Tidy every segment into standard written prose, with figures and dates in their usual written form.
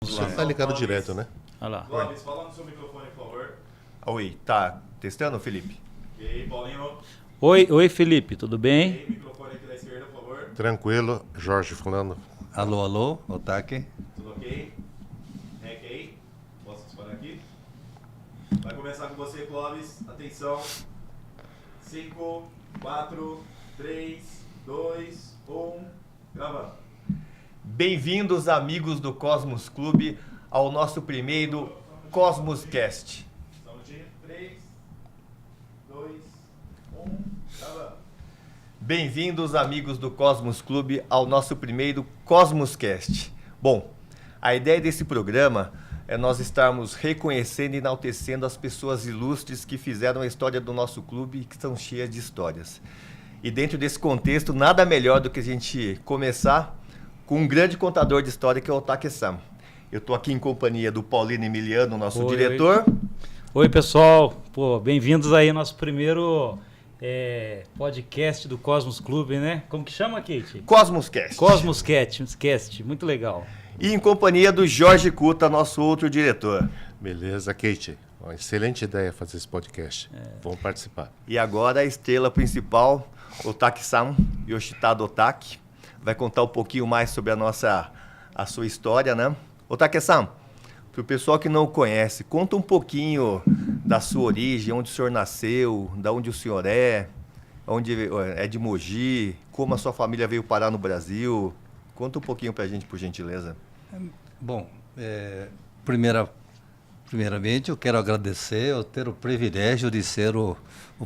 Você tá ligado direto, né? Olha lá. Clóvis, fala no seu microfone, por favor. Oi, tá testando, Felipe? Ok, Paulinho. Oi, Felipe, tudo bem? Ok, microfone aqui da esquerda, por favor. Tranquilo, Jorge falando. Alô, Otaki. Tudo ok? Rec aí. Posso disparar aqui? Vai começar com você, Clóvis. Atenção. 5, 4, 3, 2, 1. Gravando. Bem-vindos, amigos do Cosmos Clube, ao nosso primeiro Cosmoscast. Só um minutinho. 3, 2, 1. Gravando. Bem-vindos, amigos do Cosmos Clube, ao nosso primeiro Cosmoscast. Bom, a ideia desse programa é nós estarmos reconhecendo e enaltecendo as pessoas ilustres que fizeram a história do nosso clube e que são cheias de histórias. E dentro desse contexto, nada melhor do que a gente começar com um grande contador de história que é o Otaki-san. Eu estou aqui em companhia do Paulino Emiliano, nosso diretor. Oi, pessoal. Pô, bem-vindos aí ao nosso primeiro podcast do Cosmos Clube, né? Como que chama, Kate? Cosmoscast. Cosmoscast, muito legal. E em companhia do Jorge Kuta, nosso outro diretor. Beleza, Kate. Uma excelente ideia fazer esse podcast. Vamos participar. E agora a estrela principal, Otaki-san, Yoshitado Otaki, vai contar um pouquinho mais sobre a sua história, né? Otaki-san, para o pessoal que não o conhece, conta um pouquinho da sua origem, onde o senhor nasceu, de onde o senhor onde é de Mogi, como a sua família veio parar no Brasil. Conta um pouquinho para a gente, por gentileza. Bom, primeiramente eu quero agradecer eu ter o privilégio de ser o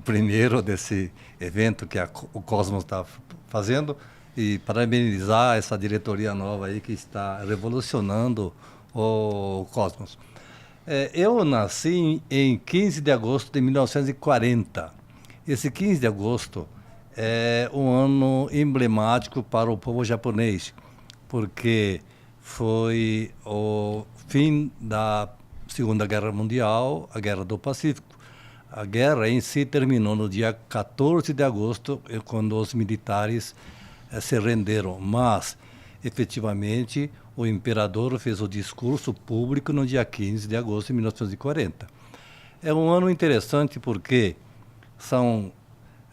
primeiro desse evento que o Cosmos está fazendo e parabenizar essa diretoria nova aí que está revolucionando o Cosmos. Eu nasci em 15 de agosto de 1940. Esse 15 de agosto é um ano emblemático para o povo japonês, porque foi o fim da Segunda Guerra Mundial, a Guerra do Pacífico. A guerra em si terminou no dia 14 de agosto, quando os militares se renderam, mas efetivamente o imperador fez o discurso público no dia 15 de agosto de 1940. É um ano interessante porque são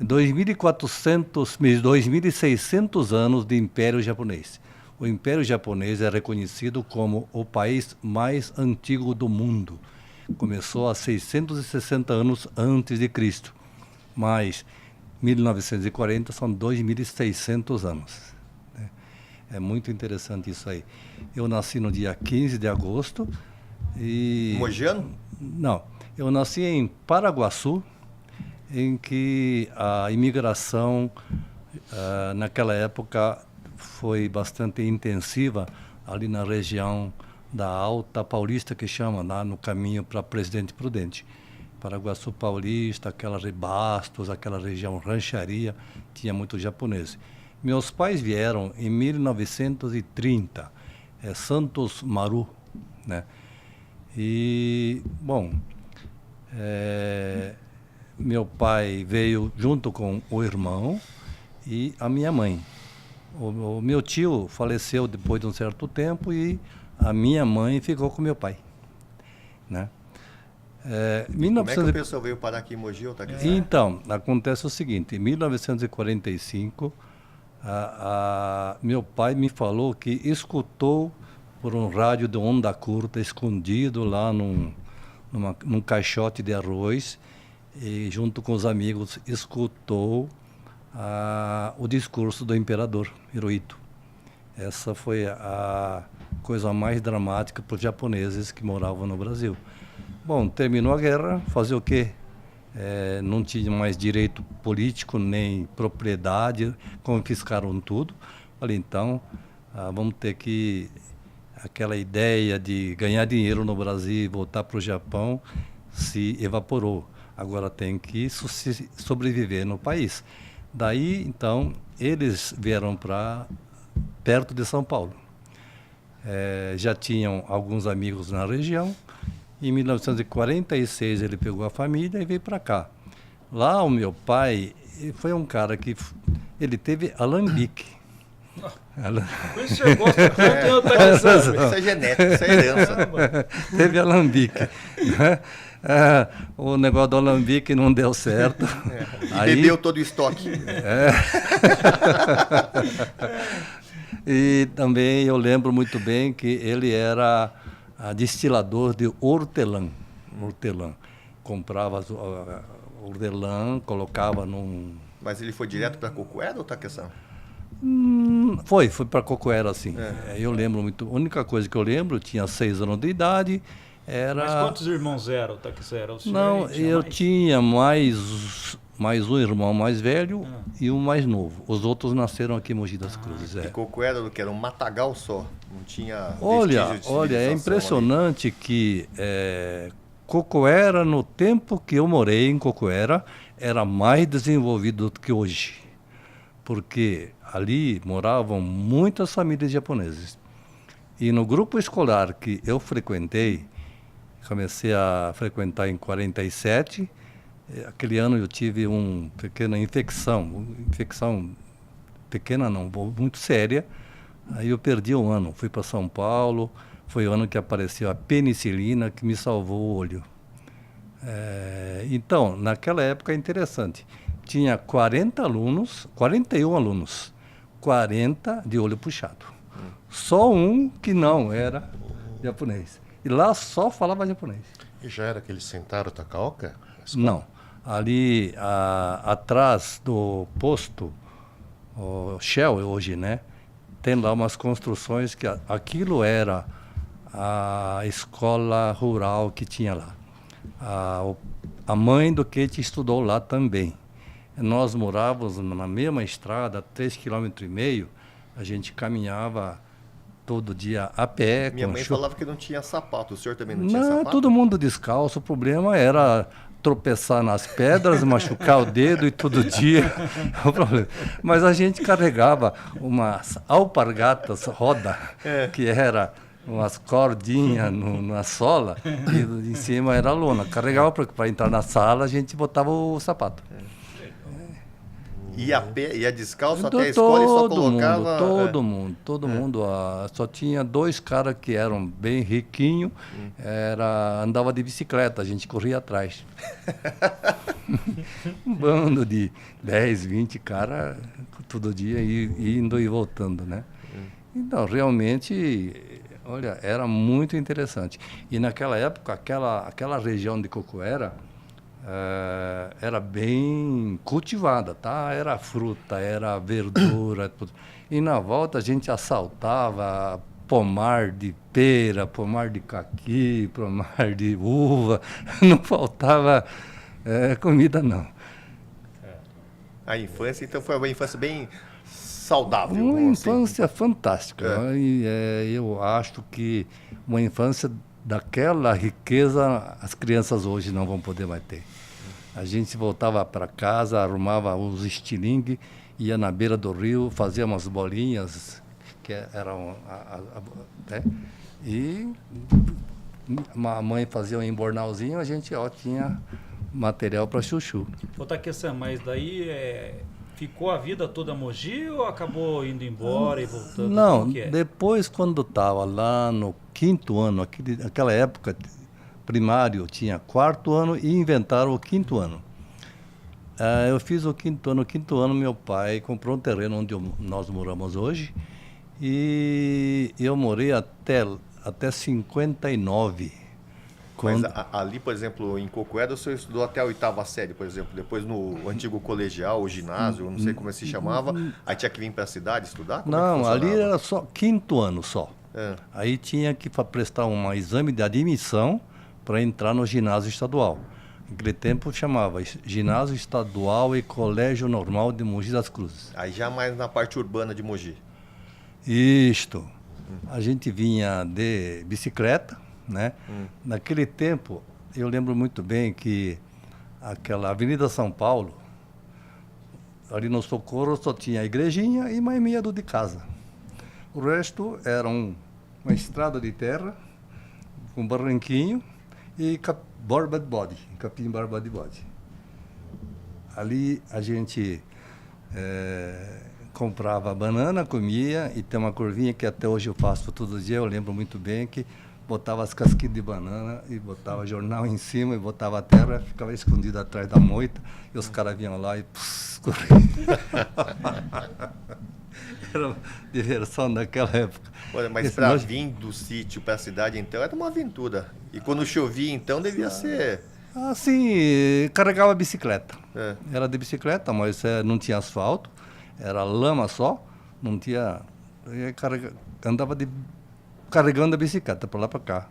2.600 anos de Império Japonês. O Império Japonês é reconhecido como o país mais antigo do mundo. Começou há 660 anos antes de Cristo, mas 1940 são 2.600 anos. É muito interessante isso aí. Eu nasci no dia 15 de agosto e... Mogiano? Não, eu nasci em Paraguaçu, em que a imigração naquela época foi bastante intensiva ali na região da Alta Paulista, que chama, lá no caminho para Presidente Prudente. Paraguaçu Paulista, aquela Bastos, aquela região Rancharia, tinha muitos japoneses. Meus pais vieram em 1930, Santos Maru, né? E, bom, meu pai veio junto com o irmão e a minha mãe. O meu tio faleceu depois de um certo tempo e a minha mãe ficou com meu pai, né? Como é que o pessoal veio parar aqui em Mogi, Otaki-san? Então, acontece o seguinte, em 1945, meu pai me falou que escutou por um rádio de onda curta, escondido lá num caixote de arroz, e junto com os amigos escutou o discurso do imperador Hirohito. Essa foi a coisa mais dramática para os japoneses que moravam no Brasil. Bom, terminou a guerra, fazer o quê? Não tinha mais direito político, nem propriedade, confiscaram tudo. Falei, então, vamos ter que... Aquela ideia de ganhar dinheiro no Brasil e voltar para o Japão se evaporou. Agora tem que sobreviver no país. Daí, então, eles vieram para perto de São Paulo. Já tinham alguns amigos na região. Em 1946 ele pegou a família e veio para cá. Lá o meu pai foi um cara que ele teve alambique. Por isso você gosta tanto de Otaque-san. Isso é genético, isso é herança. Teve alambique. Né? O negócio do alambique não deu certo. E bebeu todo o estoque. E também eu lembro muito bem que ele era destilador de hortelã. Comprava hortelã, colocava num... Mas ele foi direto para Cocoera ou Taqueção? Foi para Cocoera, sim. Eu lembro muito. A única coisa que eu lembro, eu tinha 6 anos de idade, era... Mas quantos irmãos eram, Otaque-san? Não, eu tinha mais um irmão mais velho e um mais novo. Os outros nasceram aqui em Mogi das Cruzes. E Cocoera, que era um matagal só, não tinha Olha, vestígio de é civilização impressionante que Cocoera, no tempo que eu morei em Cocoera, era mais desenvolvido do que hoje. Porque ali moravam muitas famílias japonesas. E no grupo escolar que eu frequentei, comecei a frequentar em 47, aquele ano eu tive uma pequena infecção pequena não, muito séria, aí eu perdi um ano, fui para São Paulo, foi o ano que apareceu a penicilina que me salvou o olho. Então, naquela época é interessante, tinha 41 alunos, 40 de olho puxado. Só um que não era japonês. E lá só falava japonês. E já era aquele Sentaro Takaoka? Não. Ali atrás do posto Shell hoje, né? Tem lá umas construções que aquilo era a escola rural que tinha lá. A mãe do Keiichi estudou lá também. Nós morávamos na mesma estrada, 3,5 km, a gente caminhava todo dia a pé. Minha mãe falava que não tinha sapato, o senhor também não tinha sapato? Todo mundo descalço, o problema era tropeçar nas pedras, machucar o dedo e todo dia. O problema. Mas a gente carregava umas alpargatas roda, que era umas cordinhas na sola, e em cima era a lona. Carregava para entrar na sala, a gente botava o sapato. Ia descalço até a escola e só colocava... Todo mundo. Só tinha 2 caras que eram bem riquinhos, andava de bicicleta, a gente corria atrás. Um bando de 10, 20 caras, todo dia indo e voltando, né? Então, realmente, olha, era muito interessante. E naquela época, aquela região de Cocoera, era bem cultivada, tá? Era fruta, era verdura, tudo. E na volta a gente assaltava pomar de pera, pomar de caqui, pomar de uva, não faltava comida não. A infância, então, foi uma infância bem saudável. Uma infância fantástica. Eu acho que uma infância daquela riqueza as crianças hoje não vão poder mais ter. A gente voltava para casa, arrumava os estilingue, ia na beira do rio, fazia umas bolinhas, que eram... e a mãe fazia um embornalzinho, a gente tinha material para chuchu. Otaque-san, mas daí ficou a vida toda Mogi ou acabou indo embora e voltando? Não, depois quando estava lá no 5º ano, aquela época primário tinha 4º ano e inventaram o 5º ano. Eu fiz o 5º ano. No 5º ano meu pai comprou um terreno onde nós moramos hoje e eu morei até 59. Mas ali, por exemplo, em Cocoera, o senhor estudou até a 8ª série, por exemplo. Depois no antigo colegial, o ginásio, não sei como se chamava. Aí tinha que vir para a cidade estudar? Não, ali era só 5º ano só. Aí tinha que prestar um exame de admissão para entrar no ginásio estadual. Naquele tempo chamava Ginásio Estadual e Colégio Normal de Mogi das Cruzes. Aí já mais na parte urbana de Mogi. Isto. A gente vinha de bicicleta, né? Naquele tempo, eu lembro muito bem que aquela Avenida São Paulo, ali no Socorro só tinha a igrejinha e mais meia de casa. O resto era uma estrada de terra, com barranquinho e borba de bode, capim barba de bode. Ali a gente comprava banana, comia, e tem uma curvinha que até hoje eu faço todo dia, eu lembro muito bem, que botava as casquinhas de banana e botava jornal em cima e botava a terra, ficava escondido atrás da moita, e os caras vinham lá e corriam. Era uma diversão daquela época. Olha, mas para vir do sítio para a cidade, então, era uma aventura. E quando chovia, então, devia ser... Assim, carregava bicicleta. É. Era de bicicleta, mas não tinha asfalto, era lama só, não tinha... andava carregando a bicicleta para lá para cá.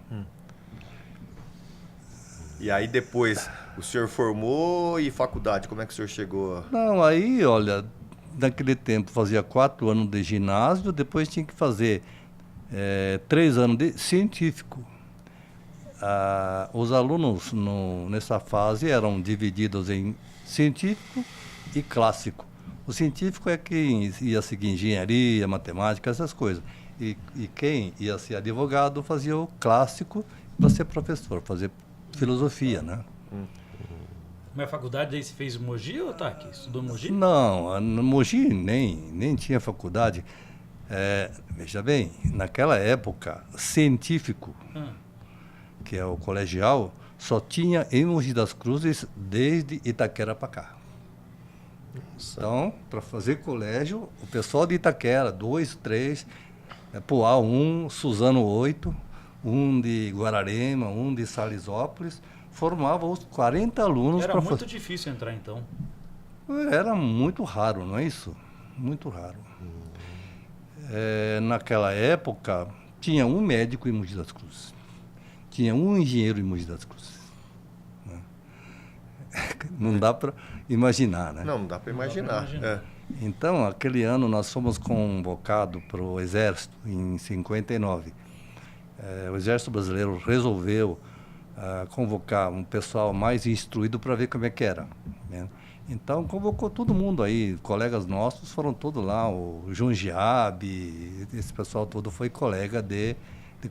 E aí depois, o senhor formou e faculdade, como é que o senhor chegou? Não, aí, olha, naquele tempo fazia 4 anos de ginásio, depois tinha que fazer 3 anos de científico. Os alunos nessa fase eram divididos em científico e clássico. O científico é quem ia seguir engenharia, matemática, essas coisas. E quem ia ser advogado fazia o clássico para ser professor, fazer filosofia, né? Mas a faculdade aí você fez em Mogi ou tá aqui? Estudou em Mogi? Não, no Mogi nem tinha faculdade. Veja bem, naquela época, científico, que é o colegial, só tinha em Mogi das Cruzes desde Itaquera para cá. Então, para fazer colégio, o pessoal de Itaquera, 2, 3, Poá 1, Suzano 8, um de Guararema, um de Salisópolis, formava os 40 alunos. Era muito difícil entrar, então. Era muito raro, não é isso? Muito raro. Naquela época, tinha um médico em Mogi das Cruzes. Tinha um engenheiro em Mogi das Cruzes. Não dá para imaginar, né? Não dá para imaginar. Então, aquele ano nós fomos convocados para o Exército, em 59. O Exército Brasileiro resolveu convocar um pessoal mais instruído para ver como é que era, né? Então, convocou todo mundo aí, colegas nossos foram todos lá, o João Giabe, esse pessoal todo foi colega de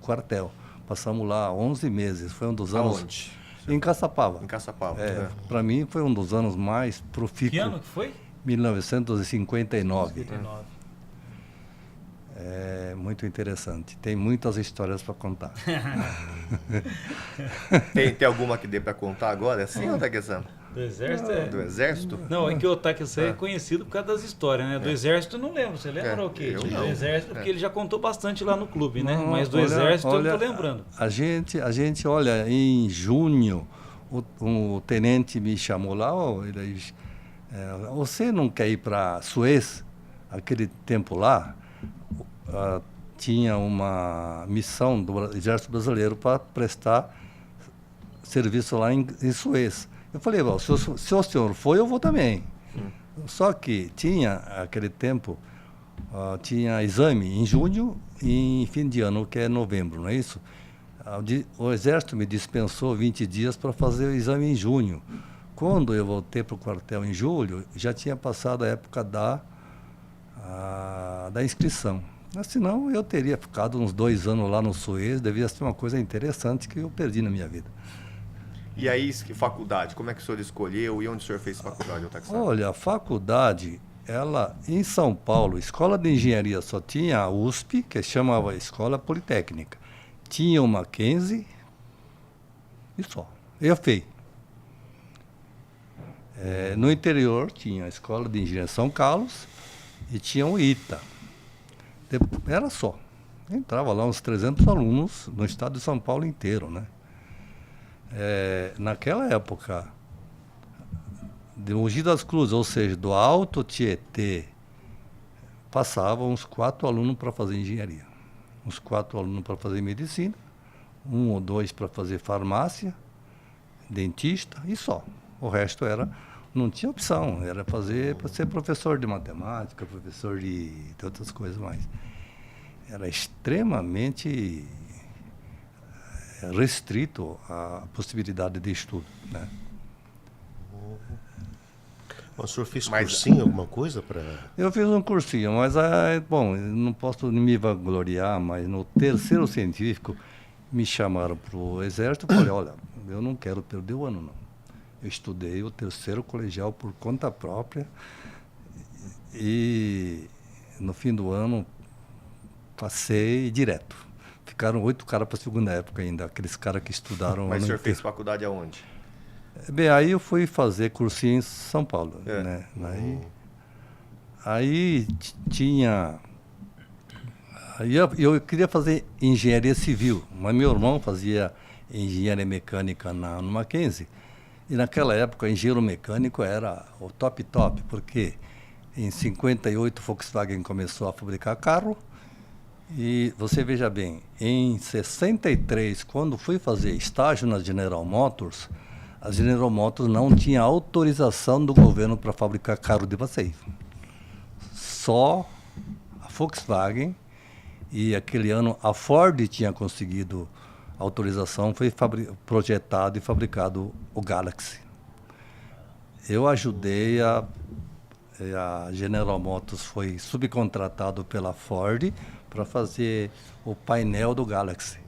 quartel. Passamos lá 11 meses, foi um dos anos... Aonde? Em Caçapava. Em Caçapava. Para mim foi um dos anos mais profícuos. Que ano que foi? 1959. 59. É muito interessante. Tem muitas histórias para contar. Tem alguma que dê para contar agora? Sim, Otaque-san? Do Exército? Do Exército? Não, é que o Otaque-san é conhecido por causa das histórias, né? Do Exército eu não lembro. Você lembra o quê? eu Do não. Exército, porque ele já contou bastante lá no clube, né? Não, Mas do olha, Exército eu não olha, tô lembrando. A gente, olha, em junho, o tenente me chamou lá, você não quer ir para Suez? Aquele tempo lá, tinha uma missão do Exército Brasileiro para prestar serviço lá em Suez. Eu falei, se o senhor for, eu vou também. Só que tinha, aquele tempo, tinha exame em junho e em fim de ano, que é novembro, não é isso? O Exército me dispensou 20 dias para fazer o exame em junho. Quando eu voltei para o quartel em julho, já tinha passado a época da inscrição. Mas, senão, eu teria ficado uns 2 anos lá no Suez, devia ser uma coisa interessante que eu perdi na minha vida. E aí, faculdade, como é que o senhor escolheu e onde o senhor fez faculdade, Otaque-san? Olha, a faculdade, em São Paulo, escola de engenharia só tinha a USP, que chamava Escola Politécnica. Tinha o Mackenzie e só. E a FEI. No interior tinha a Escola de Engenharia São Carlos e tinha o ITA. Era só. Entrava lá uns 300 alunos no estado de São Paulo inteiro, né? Naquela época, de Mogi das Cruzes, ou seja, do Alto Tietê, passavam uns 4 alunos para fazer engenharia. Uns 4 alunos para fazer medicina, 1 ou 2 para fazer farmácia, dentista e só. O resto não tinha opção, era para ser professor de matemática, professor de outras coisas mais. Era extremamente restrito a possibilidade de estudo, né? O senhor fez cursinho, alguma coisa para... Eu fiz um cursinho, mas, bom, não posso me vangloriar, mas no terceiro científico me chamaram para o Exército e falei, olha, eu não quero perder o ano, não. Eu estudei o terceiro colegial por conta própria e no fim do ano, passei direto. Ficaram 8 caras para a segunda época ainda, aqueles caras que estudaram. Mas o senhor fez faculdade aonde? Bem, aí eu fui fazer cursinho em São Paulo, né? Aí tinha... Aí eu queria fazer engenharia civil, mas meu irmão fazia engenharia mecânica no Mackenzie. E naquela época, engenheiro mecânico era o top, porque em 58 Volkswagen começou a fabricar carro. E você veja bem, em 63, quando fui fazer estágio na General Motors, a General Motors não tinha autorização do governo para fabricar carro de passeio. Só a Volkswagen, e aquele ano a Ford tinha conseguido autorização, foi projetado e fabricado o Galaxy. Eu ajudei a General Motors foi subcontratado pela Ford para fazer o painel do Galaxy.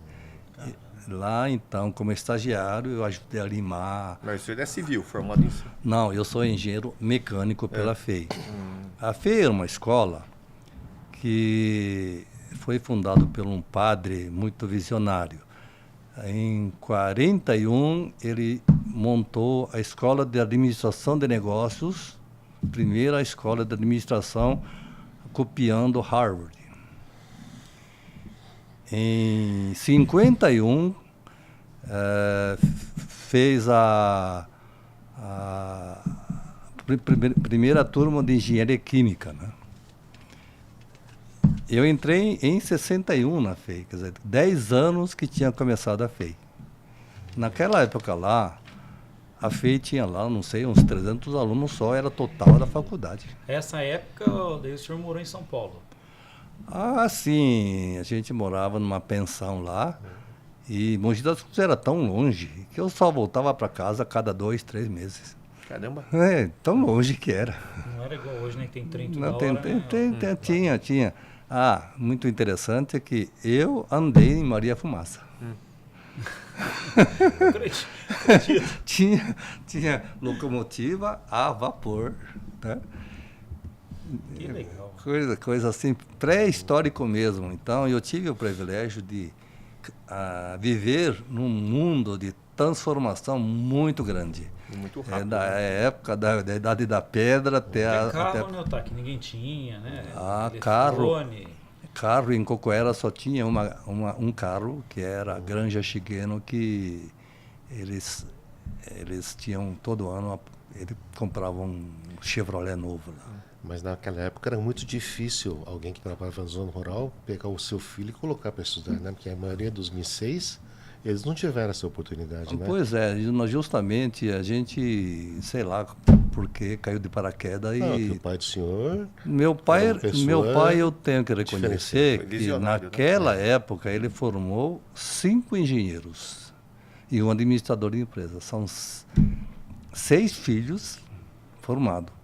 Lá, então, como estagiário, eu ajudei a limar... Mas o senhor é civil, formado em... Não, eu sou engenheiro mecânico pela FEI. A FEI era uma escola que foi fundada por um padre muito visionário. Em 41, ele montou a Escola de Administração de Negócios, primeira escola de administração, copiando Harvard. Em 51, fez a primeira turma de engenharia química, né? Eu entrei em 61 na FEI, quer dizer, 10 anos que tinha começado a FEI. Naquela época lá, a FEI tinha lá, não sei, uns 300 alunos só, era total da faculdade. Essa época, daí o senhor morou em São Paulo? Ah, sim, a gente morava numa pensão lá, e Mogi das Cruzes era tão longe que eu só voltava para casa a cada 2, 3 meses. Caramba. Tão longe que era. Não era igual hoje, nem tem trem toda Não, hora. tinha. Ah, muito interessante é que eu andei em Maria Fumaça. tinha locomotiva a vapor, tá? Que legal. Coisa assim, pré-histórico mesmo. Então, eu tive o privilégio de viver num mundo de transformação muito grande. Muito rápido. Da época da Idade da Pedra até carro, né, Otá, que ninguém tinha, né? Carro em Cocoera só tinha um carro, que era a Granja Chigueno, que eles tinham todo ano, eles compravam um Chevrolet novo lá. Mas naquela época era muito difícil alguém que trabalhava na zona rural pegar o seu filho e colocar para estudar, né? Porque a maioria dos MIS-6, eles não tiveram essa oportunidade, né? Pois é, justamente a gente, sei lá, porque caiu de paraquedas e... O pai do senhor... Meu pai eu tenho que reconhecer que naquela época ele formou 5 engenheiros e um administrador de empresa. São 6 filhos formados.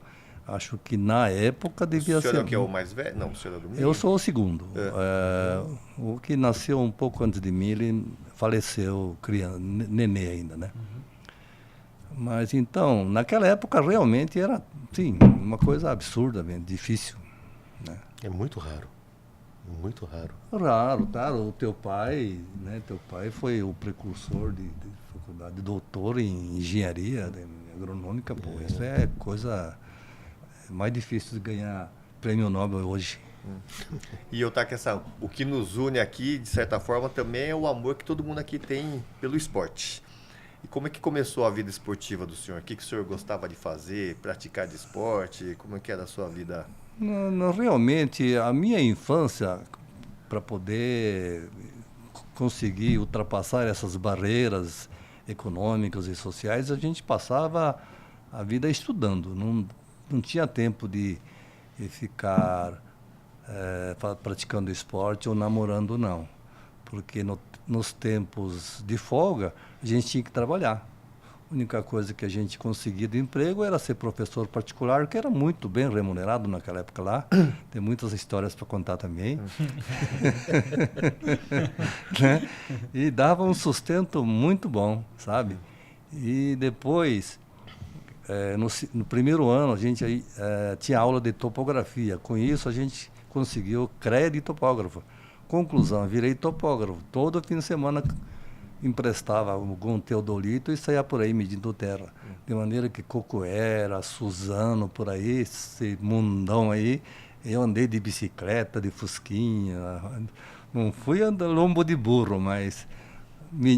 Acho que na época devia ser... O senhor é o que é o mais velho? Não, o senhor é do meio? Eu sou o segundo. O que nasceu um pouco antes de mim, ele faleceu criança, nenê ainda, né? Mas então, naquela época realmente era, sim, uma coisa absurdamente difícil, né? É muito raro. Muito raro. Raro, tá? O teu pai, né? Teu pai foi o precursor de faculdade, doutor em engenharia agronômica, pô. Isso é coisa mais difícil de ganhar prêmio Nobel hoje. E eu que o que nos une aqui, de certa forma, também é o amor que todo mundo aqui tem pelo esporte. E como é que começou a vida esportiva do senhor? O que o senhor gostava de fazer, praticar de esporte? Como é que era a sua vida? Realmente, a minha infância, para poder conseguir ultrapassar essas barreiras econômicas e sociais, a gente passava a vida estudando. Não tinha tempo de ficar praticando esporte ou namorando, não. Porque nos tempos de folga, a gente tinha que trabalhar. A única coisa que a gente conseguia de emprego era ser professor particular, que era muito bem remunerado naquela época lá. Tem muitas histórias para contar também. Né? E dava um sustento muito bom, sabe? E depois, no primeiro ano, a gente tinha aula de topografia. Com isso, a gente consegui o CREA de topógrafo. Conclusão, virei topógrafo. Todo fim de semana emprestava algum teodolito e saía por aí medindo terra. De maneira que Cocoera, Suzano, por aí, esse mundão aí, eu andei de bicicleta, de fusquinha. Não fui andar lombo de burro, mas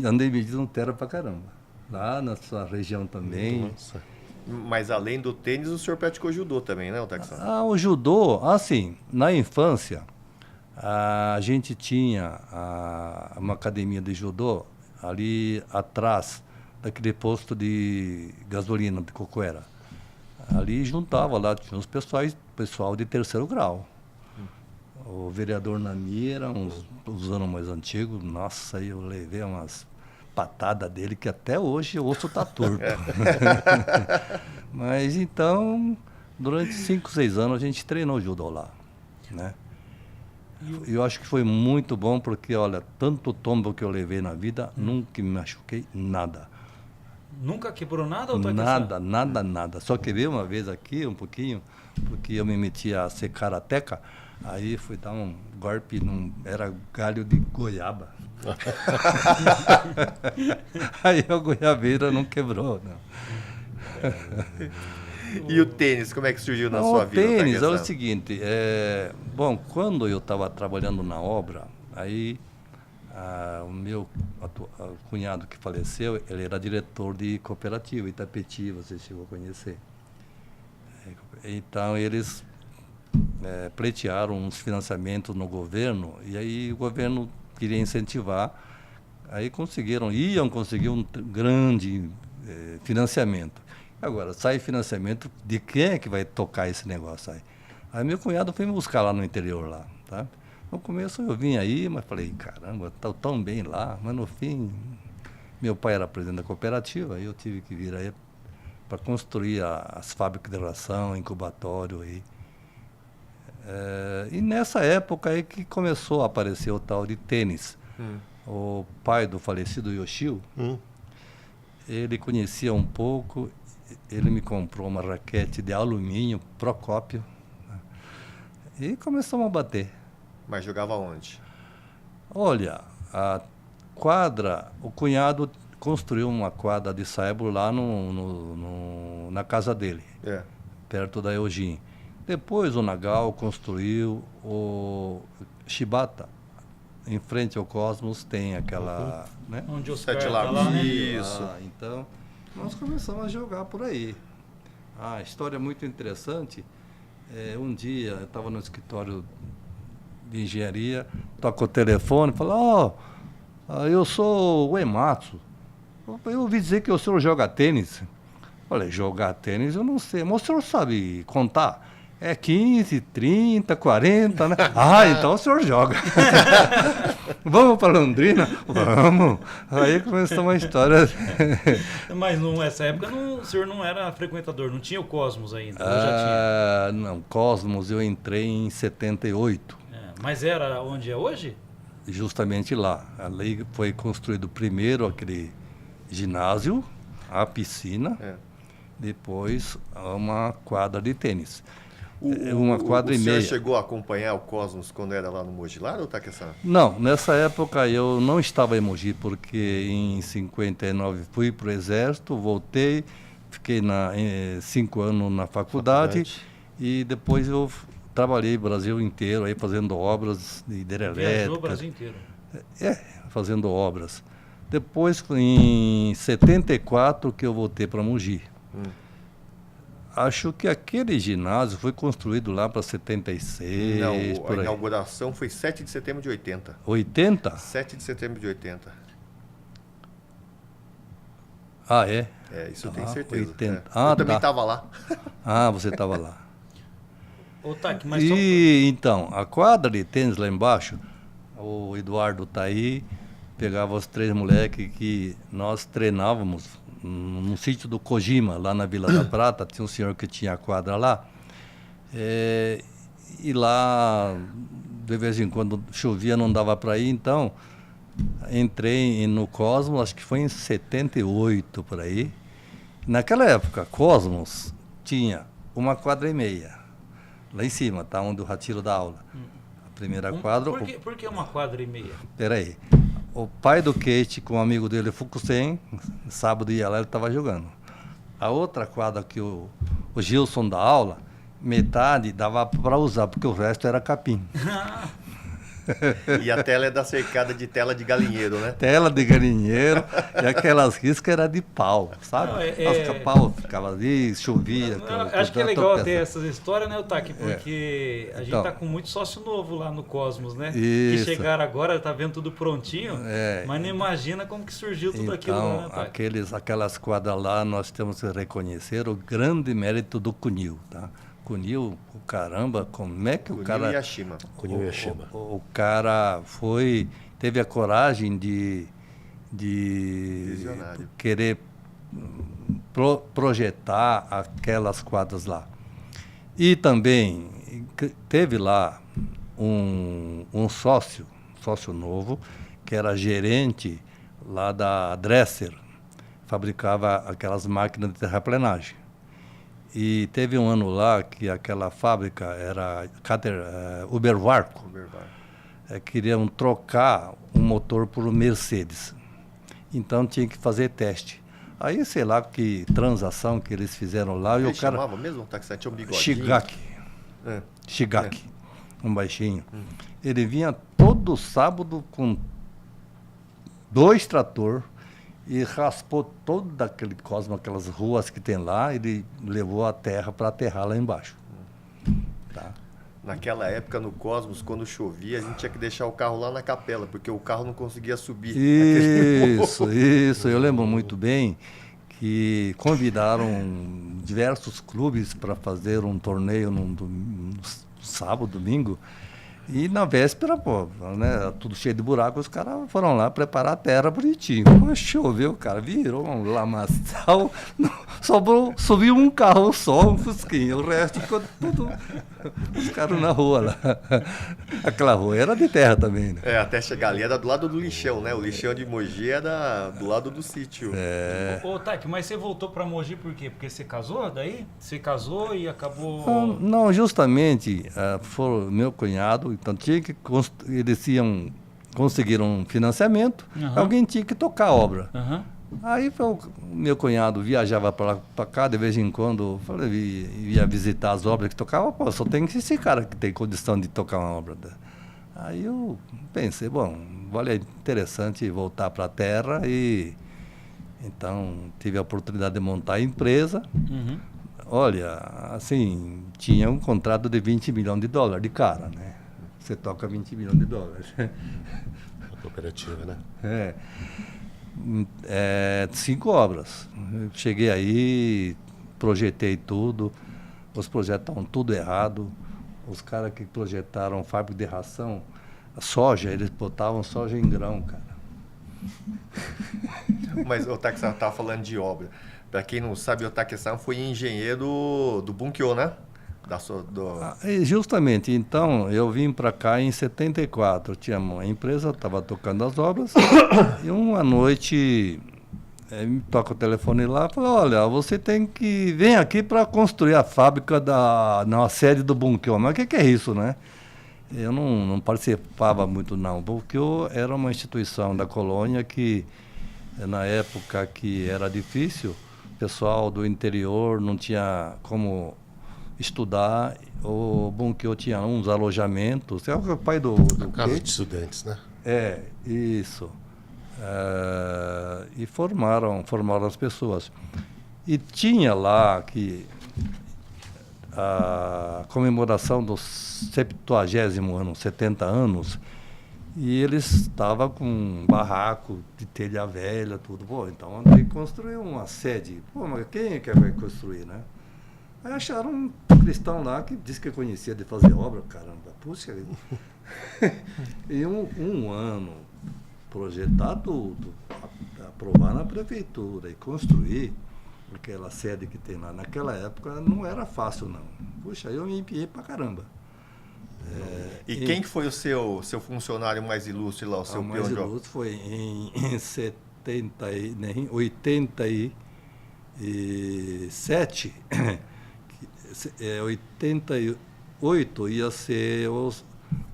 andei medindo terra pra caramba. Lá na sua região também. Nossa. Mas além do tênis, o senhor praticou judô também, né, Otacsan? O judô, assim, na infância, a gente tinha uma academia de judô ali atrás daquele posto de gasolina de Cocoera. Ali juntava lá, tinha uns pessoal de terceiro grau. O vereador Nani era uns anos mais antigos. Nossa, eu levei umas patadas dele que até hoje o osso tá torto. Mas então, durante 5, 6 anos a gente treinou judô lá, né? Eu acho que foi muito bom porque, olha, tanto tombo que eu levei na vida, nunca me machuquei nada. Nunca quebrou nada? Ou Nada. Só quebrei uma vez aqui, um pouquinho, porque eu me meti a ser karateca, aí fui dar um golpe, era galho de goiaba. Aí a goiabeira não quebrou, não. E o tênis, como é que surgiu na sua vida? O tênis é o Otacsan? seguinte, bom, quando eu estava trabalhando na obra, aí o meu cunhado que faleceu, ele era diretor de cooperativa, Itapetí, você chegou a conhecer. Então eles pleitearam uns financiamentos no governo, e aí o governo queria incentivar, aí iam conseguir um grande financiamento. Agora, sai financiamento, de quem é que vai tocar esse negócio aí? Aí meu cunhado foi me buscar lá no interior, lá, tá? No começo eu vim aí, mas falei, caramba, tá tão bem lá, mas no fim, meu pai era presidente da cooperativa, aí eu tive que vir aí para construir as fábricas de ração, incubatório aí. E nessa época aí que começou a aparecer o tal de tênis. O pai do falecido Yoshio, ele conhecia um pouco, ele me comprou uma raquete de alumínio Procópio, né? E começamos a bater. Mas jogava onde? Olha, a quadra, o cunhado construiu uma quadra de saibro lá na casa dele, perto da Eugene. Depois o Nagal construiu o Shibata. Em frente ao Cosmos tem aquela... né? Onde os Sete caras Lagos. lá, né? Isso. Então, nós começamos a jogar por aí. A história é muito interessante. Um dia eu estava no escritório de engenharia, toca o telefone, fala, eu sou o Ematsu. Eu ouvi dizer que o senhor joga tênis. Falei, jogar tênis eu não sei, mas o senhor sabe contar? É 15, 30, 40, né? Então o senhor joga. Vamos para Londrina? Vamos. Aí começou uma história. Mas nessa época o senhor não era frequentador, não tinha o Cosmos ainda? Ou já tinha? Não, Cosmos eu entrei em 78. Mas era onde é hoje? Justamente lá. Ali foi construído primeiro aquele ginásio, a piscina, depois uma quadra de tênis. Uma quadra e meia. O senhor chegou a acompanhar o Cosmos quando era lá no Mogi Lara, ou Otacsan? Não, nessa época eu não estava em Mogi, porque em 59 fui para o Exército, voltei, fiquei 5 anos na faculdade e depois eu trabalhei o Brasil inteiro aí fazendo obras de hidrelétrica. Viajou o Brasil inteiro. Fazendo obras. Depois, em 74, que eu voltei para Mogi. Acho que aquele ginásio foi construído lá para 76, Não, por a aí. inauguração foi 7 de setembro de 80. 80? 7 de setembro de 80. É? Isso eu tenho certeza. 80. Eu também estava lá. Você estava lá. Ô, Tac, mas Então, a quadra de tênis lá embaixo, o Eduardo tá aí, pegava os 3 moleques que nós treinávamos no sítio do Kojima, lá na Vila da Prata, tinha um senhor que tinha a quadra lá. E lá, de vez em quando chovia, não dava para ir, então entrei no Cosmos, acho que foi em 78, por aí. Naquela época, Cosmos tinha uma quadra e meia. lá em cima, tá onde o Ratilo dá aula. A primeira quadra. Por que 1,5 quadras? Peraí. O pai do Kate com um amigo dele, Fukusen, sábado ia lá, ele estava jogando. A outra quadra que o Gilson dá aula, metade dava para usar, porque o resto era capim. E a tela é da cercada de tela de galinheiro, né? Tela de galinheiro e aquelas riscas era de pau, sabe? Não, Os pau ficava ali, chovia. Acho que é legal ter essas histórias, né, Otaki? Porque a gente Então, tá com muito sócio novo lá no Cosmos, né? Isso. Que chegaram agora, tá vendo tudo prontinho, mas não imagina como que surgiu tudo aquilo lá, né, Então, Otaki? aquelas quadras lá, nós temos que reconhecer o grande mérito do Cunil, tá? Cunil, caramba, como é que o cara... Kunio Yashima. Kunio Yashima. O cara teve a coragem de Visionário. querer projetar aquelas quadras lá. E também teve lá um sócio novo, que era gerente lá da Dresser, fabricava aquelas máquinas de terraplenagem. E teve um ano lá que aquela fábrica era Ubervarco. Queriam trocar o motor por um Mercedes. Então tinha que fazer teste. Aí, sei lá que transação que eles fizeram lá. Ele e o cara chamava mesmo? O táxi tinha um bigodinho? Shigaki, um baixinho. Ele vinha todo sábado com 2 tratores e raspou todo aquele Cosmo, aquelas ruas que tem lá, ele levou a terra para aterrar lá embaixo. Tá? Naquela época, no Cosmos, quando chovia, a gente tinha que deixar o carro lá na capela, porque o carro não conseguia subir. Isso. Eu lembro muito bem que convidaram diversos clubes para fazer um torneio no sábado, domingo. E na véspera, né, tudo cheio de buraco, os caras foram lá preparar a terra bonitinho. Quando choveu, cara, virou um lamaçal, subiu um carro só, um fusquinha, o resto ficou tudo, os caras na rua lá. Aquela rua era de terra também, né? Até chegar ali era do lado do lixão, né? O lixão de Mogi era do lado do sítio. Ô, Taki, mas você voltou pra Mogi por quê? Porque você casou daí? Você casou e acabou... Não, justamente, foi meu cunhado, então eles conseguiram um financiamento, alguém tinha que tocar a obra. Aí o meu cunhado viajava para lá para cá, de vez em quando, ia visitar as obras que tocava, só tem esse cara que tem condição de tocar uma obra. Aí eu pensei, olha, é interessante voltar para a terra e então tive a oportunidade de montar a empresa. Olha, assim, tinha um contrato de $20 milhões de cara, né? Você toca $20 milhões. A cooperativa, né? 5 obras. Eu cheguei aí, projetei tudo, os projetos estavam tudo errado. Os caras que projetaram fábrica de ração, a soja, eles botavam soja em grão, cara. Mas o Taki-san estava falando de obra. Para quem não sabe, o Taki-san foi engenheiro do Bunkyo, né? Justamente, então eu vim para cá em 74, tinha uma empresa, estava tocando as obras e uma noite me toca o telefone lá e fala, olha, você tem que vir aqui para construir a fábrica na sede do Bunkyo. Mas o que é isso, né? Eu não participava muito não. O Bunkyo era uma instituição da colônia que na época que era difícil, o pessoal do interior não tinha como estudar, o Bunkyo tinha uns alojamentos, é o pai do Casa de estudantes, né? Isso. E formaram as pessoas. E tinha lá que a comemoração do 70º ano, 70 anos, e eles estavam com um barraco de telha velha, tudo. Então tem que construir uma sede. Mas quem é que vai construir, né? Aí acharam um cristão lá que disse que conhecia de fazer obra, caramba, puxa. E um ano projetar tudo, aprovar na prefeitura e construir aquela sede que tem lá. Naquela época não era fácil, não. Puxa, eu me empenhei pra caramba. E quem foi o seu funcionário mais ilustre lá, o seu mais ilustre foi em 87, 88 78 ia ser a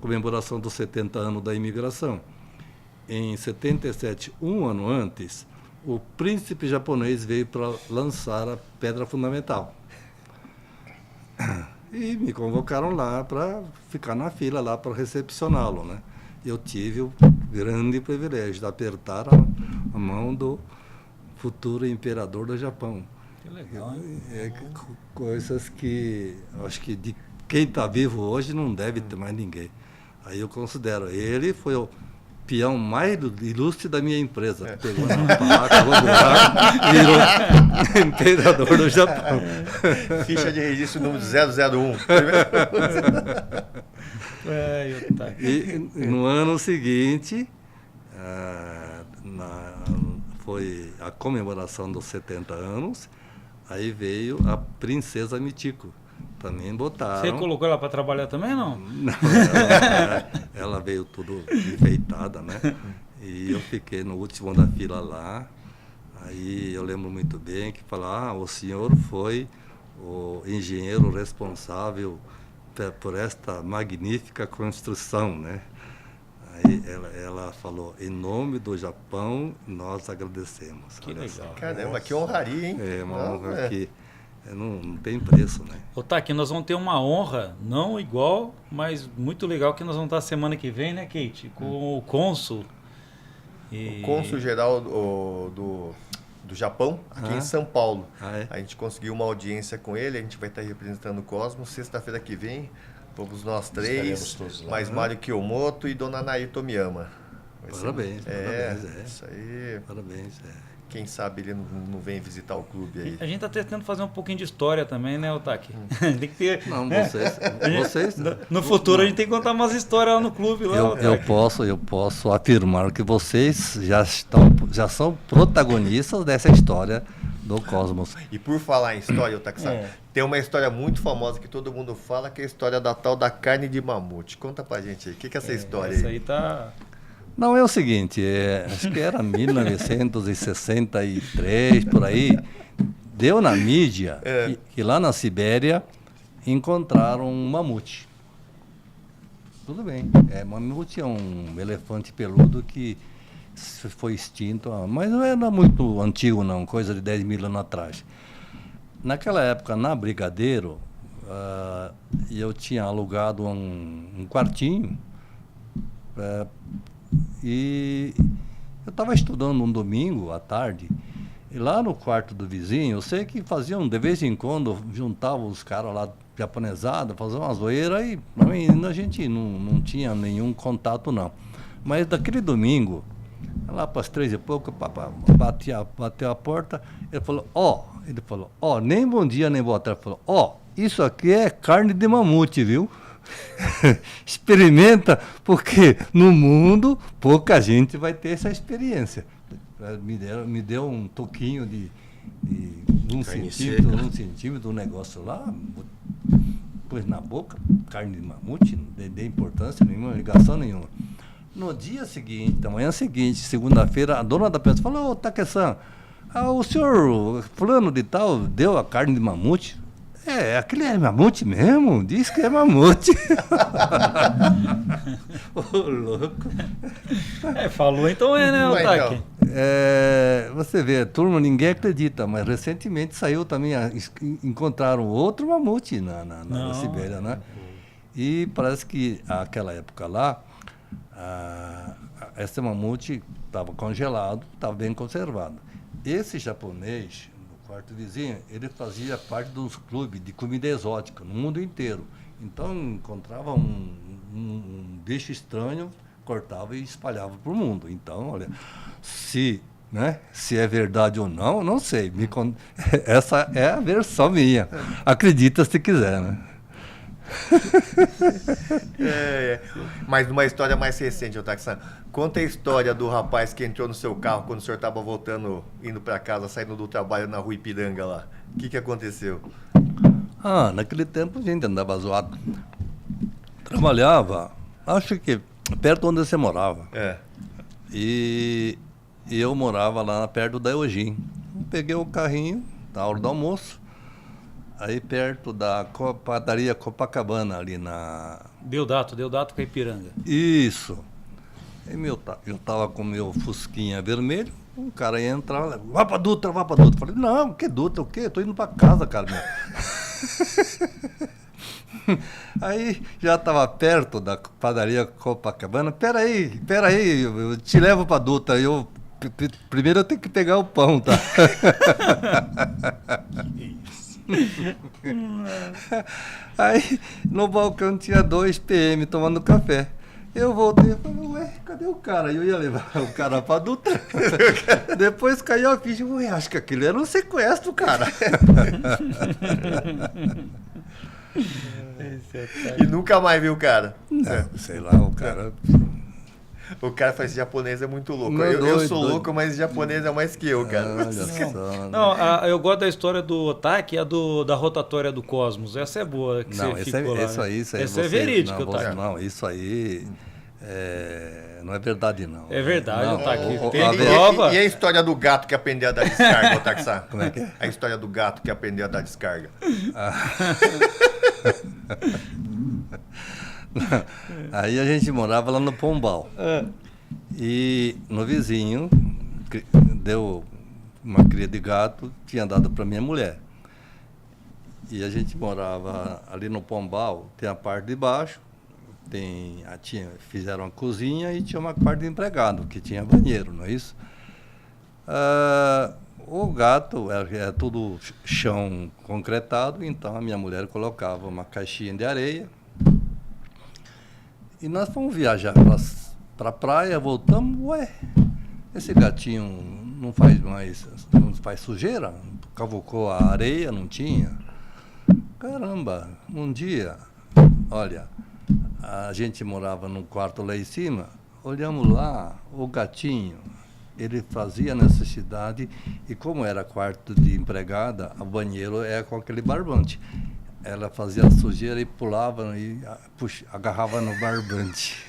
comemoração dos 70 anos da imigração. Em 77, um ano antes, o príncipe japonês veio para lançar a pedra fundamental. E me convocaram lá para ficar na fila lá para recepcioná-lo, né? Eu tive o grande privilégio de apertar a mão do futuro imperador do Japão. Que legal, hein? Coisas que acho que de quem está vivo hoje não deve ter mais ninguém. Aí eu considero, ele foi o peão mais ilustre da minha empresa. Pegou na placa, o buraco, virou imperador do Japão. Ficha de registro número 001. E no ano seguinte, foi a comemoração dos 70 anos, aí veio a princesa Michiko. Também botaram. Você colocou ela para trabalhar também, não? Não, ela veio tudo enfeitada, né? E eu fiquei no último da fila lá. Aí eu lembro muito bem que falaram, o senhor foi o engenheiro responsável por esta magnífica construção, né? Aí ela falou, em nome do Japão, nós agradecemos. Que legal. Caramba, que honraria, hein? É uma honra que não tem preço, né? Ô, Taki, nós vamos ter uma honra, não igual, mas muito legal, que nós vamos estar semana que vem, né, Kate? Com o cônsul. O cônsul geral do Japão, aqui em São Paulo. É? A gente conseguiu uma audiência com ele, a gente vai estar representando o Cosmos. Sexta-feira que vem, vamos nós três, Estaremos todos lá, mais né? Mário Kiyomoto e Dona Naí Tomiyama. Parabéns, parabéns. Isso aí. Parabéns, Quem sabe ele não vem visitar o clube aí. A gente está tentando fazer um pouquinho de história também, né, Otaki? Tem que ter. Não, vocês No futuro a gente tem que contar umas histórias lá no clube. Lá, eu posso afirmar que vocês já são protagonistas dessa história do Cosmos. E por falar em história, Otaki-san, tem uma história muito famosa que todo mundo fala, que é a história da tal da carne de mamute. Conta pra gente aí, o que é essa história essa aí? aí tá. Não, é o seguinte, acho que era 1963, por aí, deu na mídia que lá na Sibéria encontraram um mamute. Tudo bem, mamute é um elefante peludo que foi extinto, mas não era muito antigo não, coisa de 10 mil anos atrás. Naquela época, na Brigadeiro, eu tinha alugado um quartinho, e eu estava estudando um domingo à tarde, e lá no quarto do vizinho, eu sei que faziam, de vez em quando, juntavam os caras lá, japonesados, faziam uma zoeira, e a gente não tinha nenhum contato, não. Mas daquele domingo, lá para as 3 e pouco, bateu a porta, ele falou, nem bom dia, nem boa tarde. Ele falou, isso aqui é carne de mamute, viu? Experimenta, porque no mundo pouca gente vai ter essa experiência. Me deu um toquinho de 1 centímetro do negócio lá, pôs na boca, carne de mamute, não dei importância nenhuma, ligação nenhuma. No dia seguinte, na manhã seguinte, segunda-feira, a dona da peça falou, ô Take-san, o senhor fulano de tal deu a carne de mamute? Aquele é mamute mesmo? Diz que é mamute. Ô, louco. Falou, então né, Otaki? Você vê, turma, ninguém acredita, mas recentemente saiu também, encontraram outro mamute na Sibéria, né? E parece que naquela época lá, esse mamute estava congelado, estava bem conservado. Esse japonês, no quarto vizinho, ele fazia parte dos clubes de comida exótica no mundo inteiro. Então encontrava um bicho estranho, cortava e espalhava para o mundo. Então, olha, se é verdade ou não, não sei. Essa é a versão minha. Acredita se quiser, né? Mas numa história mais recente, Otaki-san, conta a história do rapaz que entrou no seu carro quando o senhor estava voltando, indo para casa, saindo do trabalho na rua Ipiranga lá. O que aconteceu? Naquele tempo a gente andava zoado. Trabalhava, acho que perto onde você morava. E eu morava lá perto da Eugênia. Peguei o carrinho na hora do almoço. aí perto da padaria Copacabana, ali na... Deodato com a Ipiranga. Isso. Aí eu tava com meu fusquinha vermelho, um cara ia entrar, vai pra Dutra. Falei, não, que Dutra, o quê? Eu tô indo pra casa, cara, meu. Aí já tava perto da padaria Copacabana, peraí, eu te levo pra Dutra. Primeiro eu tenho que pegar o pão, tá? Aí no balcão tinha 2 PM tomando café. Eu voltei e falei, ué, cadê o cara? Eu ia levar o cara pra Dutra. Depois caiu a ficha, ué, acho que aquilo era um sequestro, cara. E nunca mais viu o cara. Não, sei lá, o cara... O cara faz japonês é muito louco. Não, Eu doido, sou doido. louco, mas japonês é mais que eu, cara. Olha só. Não, eu gosto da história do Otaki, da rotatória do Cosmos. Essa é boa, que Não, você essa ficou lá. isso aí Essa você, é verídica, não, Otaki. não, isso aí não é verdade, não. É verdade, Não, Otaki. o- Tem a- prova. E a história do gato que aprendeu a dar descarga, Otaxá? Como é que é? A história do gato que aprendeu a dar descarga. Aí a gente morava lá no Pombal. E no vizinho deu uma cria de gato, tinha dado para minha mulher. E a gente morava ali no Pombal, tem a parte de baixo, fizeram uma cozinha e tinha uma parte de empregado, que tinha banheiro, não é isso? O gato é tudo chão concretado, então a minha mulher colocava uma caixinha de areia. E nós fomos viajar para a praia, voltamos, ué, esse gatinho não faz sujeira? Cavucou a areia, não tinha? Caramba, um dia, olha, a gente morava num quarto lá em cima, olhamos lá, o gatinho, ele fazia necessidade, e como era quarto de empregada, o banheiro é com aquele barbante. Ela fazia sujeira e pulava e agarrava no barbante.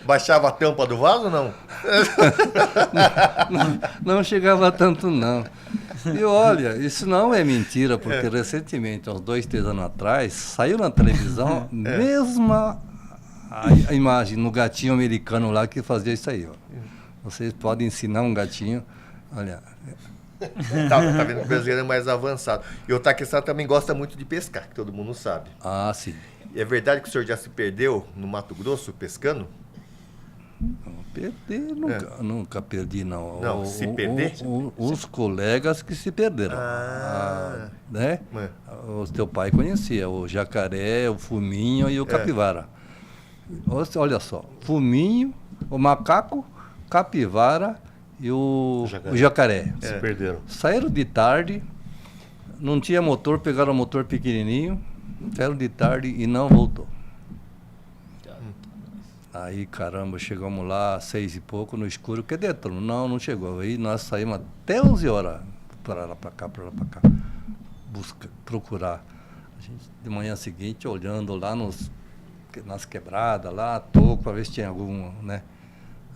Baixava a tampa do vaso ou não? Não chegava tanto, não. E olha, isso não é mentira, porque recentemente, uns 2, 3 anos atrás, saiu na televisão mesma a imagem no gatinho americano lá que fazia isso aí. Ó. Vocês podem ensinar um gatinho, olha... Tá vendo que o brasileiro é mais avançado. E o Taqueçá também gosta muito de pescar, que todo mundo sabe. Ah, sim. E é verdade que o senhor já se perdeu no Mato Grosso pescando? Não, perder, nunca perdi, não. Não, se perder? Os colegas que se perderam. Né? O teu pai conhecia o jacaré, o fuminho e o capivara. Olha só, fuminho, o macaco, capivara e o jacaré. Se perderam. Saíram de tarde, não tinha motor, pegaram o motor pequenininho, saíram de tarde e não voltou. Aí, caramba, chegamos lá, 6 e pouco, no escuro, cadê, turma? Não chegou. Aí nós saímos até 11 horas, para lá, para cá, procurar. A gente, de manhã seguinte, olhando lá nas quebradas, lá, toco, para ver se tinha algum, né?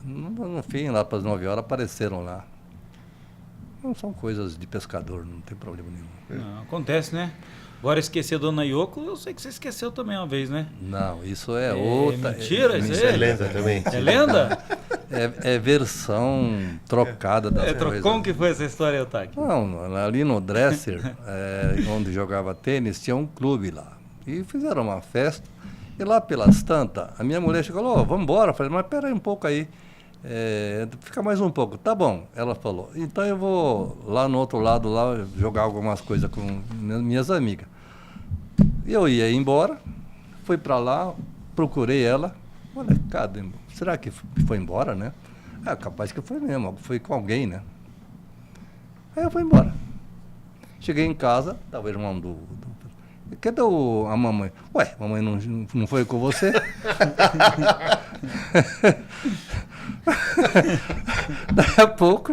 No fim, lá para as 9 horas, apareceram lá. Não são coisas de pescador, não tem problema nenhum. Não, acontece, né? Agora esquecer a Dona Yoko, eu sei que você esqueceu também uma vez, né? Não, isso é outra... Mentira, isso Isso é lenda também. É lenda? É versão trocada das coisas. Como que foi essa história, Otaki? Não, ali no Dresser, onde jogava tênis, tinha um clube lá. E fizeram uma festa. E lá pelas tantas, a minha mulher chegou e falou, vamos embora. Eu falei, mas pera aí um pouco aí. Fica mais um pouco. Tá bom, ela falou. Então eu vou lá no outro lado lá jogar algumas coisas com minhas amigas. Eu ia embora, fui para lá, procurei ela. Olha, cadê? Será que foi embora, né? Capaz que foi mesmo, foi com alguém, né? Aí eu fui embora. Cheguei em casa, estava o irmão cadê a mamãe? Ué, mamãe não foi com você? Daí a pouco,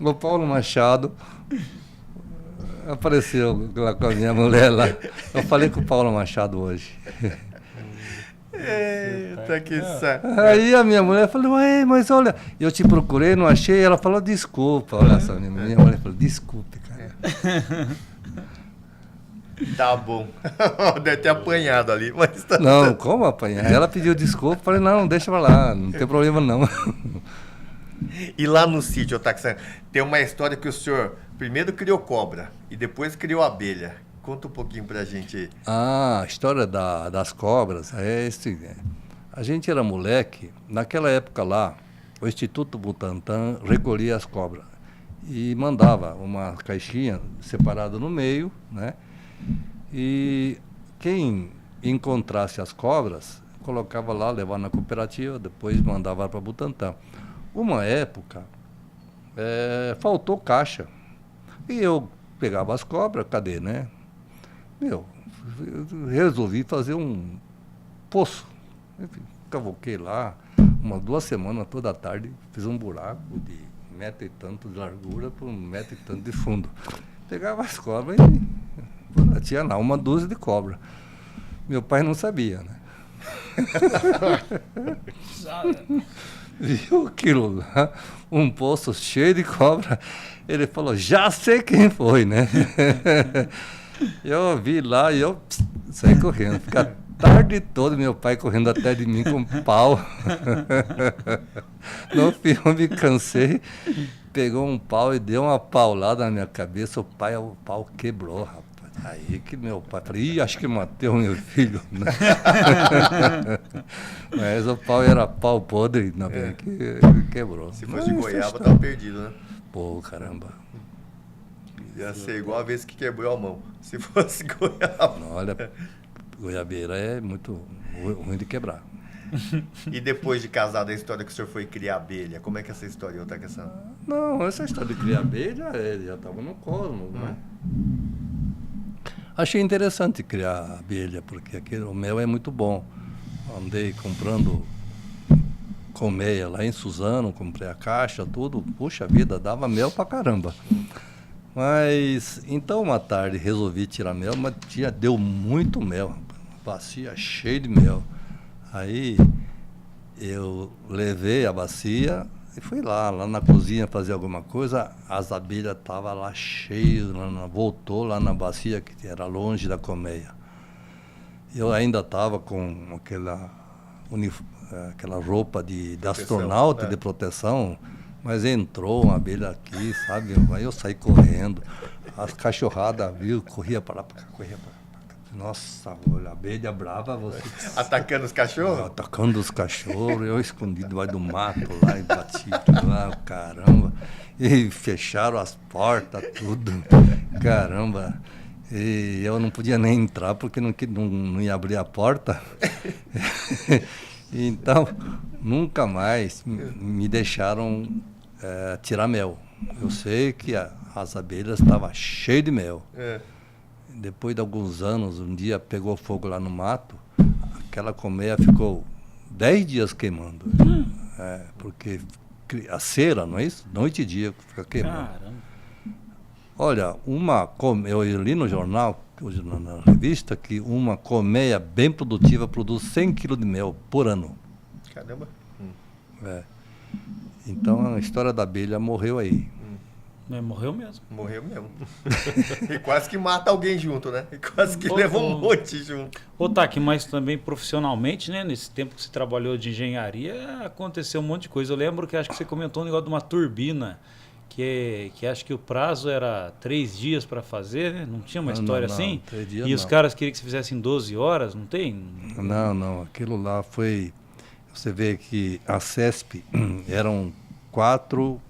o Paulo Machado apareceu lá com a minha mulher lá. Eu falei com o Paulo Machado hoje. Puta que saco. Aí a minha mulher falou, ué, mas olha, eu te procurei, não achei. Ela falou, desculpa. Olha só, minha mulher falou, desculpe, cara. Tá bom. Deve ter apanhado ali, mas tá. Não, como apanhar? Ela pediu desculpa, falei, não, deixa pra lá, não tem problema não. E lá no sítio, Otaque, tem uma história que o senhor primeiro criou cobra e depois criou abelha. Conta um pouquinho pra gente aí. Ah, a história das cobras é esse. A gente era moleque, naquela época lá, o Instituto Butantan recolhia as cobras e mandava uma caixinha separada no meio, né? E quem encontrasse as cobras, colocava lá, levava na cooperativa, depois mandava para Butantan. Uma época, faltou caixa. E eu pegava as cobras, cadê, né? Eu resolvi fazer um poço. Enfim, cavoquei lá, umas 2 semanas, toda a tarde, fiz um buraco de 1,00 e tanto de largura por 1,00 e tanto de fundo. Pegava as cobras e tinha lá uma dúzia de cobra. Meu pai não sabia, né? Viu aquilo lá, um poço cheio de cobra. Ele falou, já sei quem foi, né? Eu vi lá e eu saí correndo. Fica a tarde toda meu pai correndo atrás de mim com um pau. No fim eu me cansei, pegou um pau e deu uma paulada na minha cabeça. O pau quebrou, rapaz. Aí que meu pai falei, acho que matei o meu filho. Né? Mas o pau era pau podre, ainda bem que quebrou. Se fosse de goiaba, tava perdido, né? Pô, caramba. Ia ser igual a vez que quebrou a mão. Se fosse goiaba. Olha, goiabeira é muito ruim de quebrar. E depois de casado, a história que o senhor foi criar abelha, como é que é essa história, Otaque-san? Não, essa história de criar abelha, já estava no cosmos, né? Achei interessante criar abelha, porque o mel é muito bom. Andei comprando colmeia lá em Suzano, comprei a caixa, tudo. Puxa vida, dava mel pra caramba. Mas, então uma tarde resolvi tirar mel, mas deu muito mel, rapaz. Bacia cheia de mel. Aí eu levei a bacia e fui lá na cozinha fazer alguma coisa, as abelhas estavam lá cheias, voltou lá na bacia, que era longe da colmeia. Eu ainda estava com aquela roupa de astronauta, de proteção, mas entrou uma abelha aqui, sabe? Aí eu saí correndo, as cachorradas viu, corria para lá, para cá, corria para lá. Nossa, olha, abelha brava, você... Atacando os cachorros? Atacando os cachorros, eu escondido debaixo do mato lá e bati lá, caramba. E fecharam as portas, tudo, caramba. E eu não podia nem entrar porque não ia abrir a porta. Então, nunca mais me deixaram tirar mel. Eu sei que as abelhas estavam cheias de mel. Depois de alguns anos, um dia pegou fogo lá no mato, aquela colmeia ficou 10 dias queimando. Porque a cera, não é isso? Noite e dia fica queimando. Caramba. Olha, eu li no jornal, na revista, que uma colmeia bem produtiva produz 100 kg de mel por ano. Caramba. Então a história da abelha morreu aí. Mas morreu mesmo. Morreu mesmo. E quase que mata alguém junto, né? E quase que leva um monte junto. Ô, Taki, mas também profissionalmente, né? Nesse tempo que você trabalhou de engenharia, aconteceu um monte de coisa. Eu lembro que acho que você comentou um negócio de uma turbina, que acho que o prazo era 3 dias para fazer, né? Não tinha uma história assim? 3 dias E os caras queriam que você fizesse em 12 horas, não tem? Não. Aquilo lá foi... Você vê que a CESP eram 4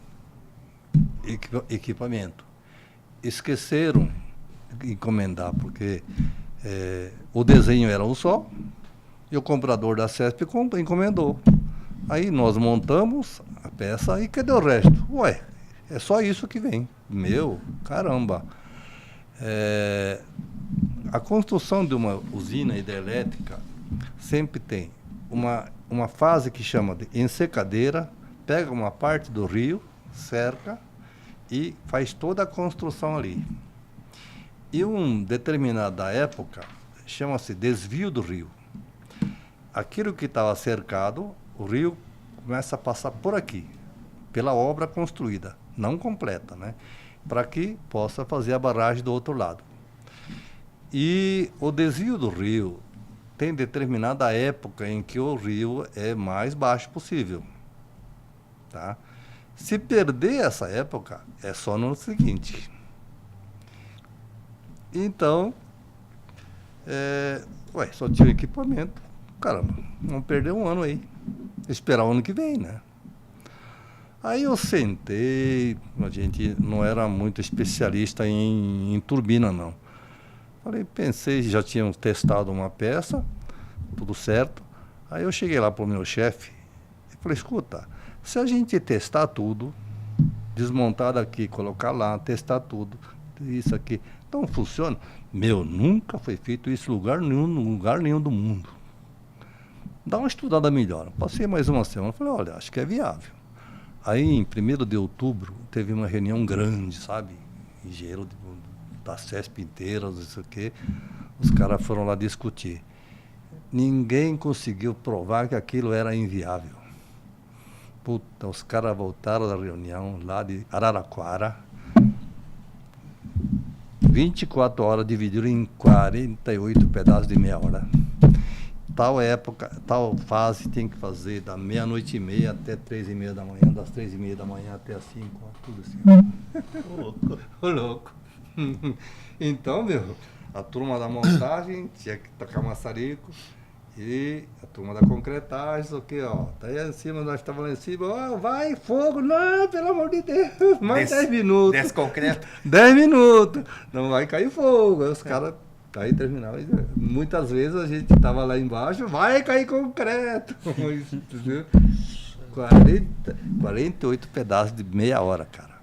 equipamentos. Esqueceram de encomendar, porque o desenho era um só e o comprador da CESP encomendou. Aí nós montamos a peça e cadê o resto? Ué, é só isso que vem. Meu, caramba. A construção de uma usina hidrelétrica sempre tem uma fase que chama de ensecadeira, pega uma parte do rio, cerca e faz toda a construção ali. E determinada época chama-se desvio do rio. aquilo que estava cercado, o rio começa a passar por aqui, pela obra construída, não completa, né? Para que possa fazer a barragem do outro lado. E o desvio do rio tem determinada época em que o rio é mais baixo possível, tá? Se perder essa época, é só no seguinte. Então, só tinha equipamento. Caramba, vamos perder um ano aí. Esperar o ano que vem, né? Aí eu sentei, a gente não era muito especialista em turbina, não. Pensei, já tínhamos testado uma peça, tudo certo. Aí eu cheguei lá para o meu chefe e falei, escuta, se a gente testar tudo, desmontar daqui, colocar lá, testar tudo, isso aqui, então funciona? Nunca foi feito isso em lugar nenhum do mundo. Dá uma estudada melhor. Passei mais uma semana, falei, olha, acho que é viável. Aí, em 1º de outubro, teve uma reunião grande, sabe? Engenheiro da CESP inteira, não sei o quê. Os caras foram lá discutir. Ninguém conseguiu provar que aquilo era inviável. Puta, os caras voltaram da reunião lá de Araraquara. 24 horas dividiram em 48 pedaços de meia hora. Tal época, tal fase tem que fazer da 00:30 até 3:30 da manhã, das 3:30 da manhã até as 5, tudo assim. Ô louco. Então, a turma da montagem tinha que tocar maçarico e a turma da concretagem, o que, ó, tá aí em cima, nós estávamos lá em cima, ó, vai, fogo, não, pelo amor de Deus, mais 10 minutos. 10 concreto. 10 minutos, não vai cair fogo. Aí os caras, aí terminava, muitas vezes a gente estava lá embaixo, vai cair concreto, entendeu? 48 pedaços de meia hora, cara.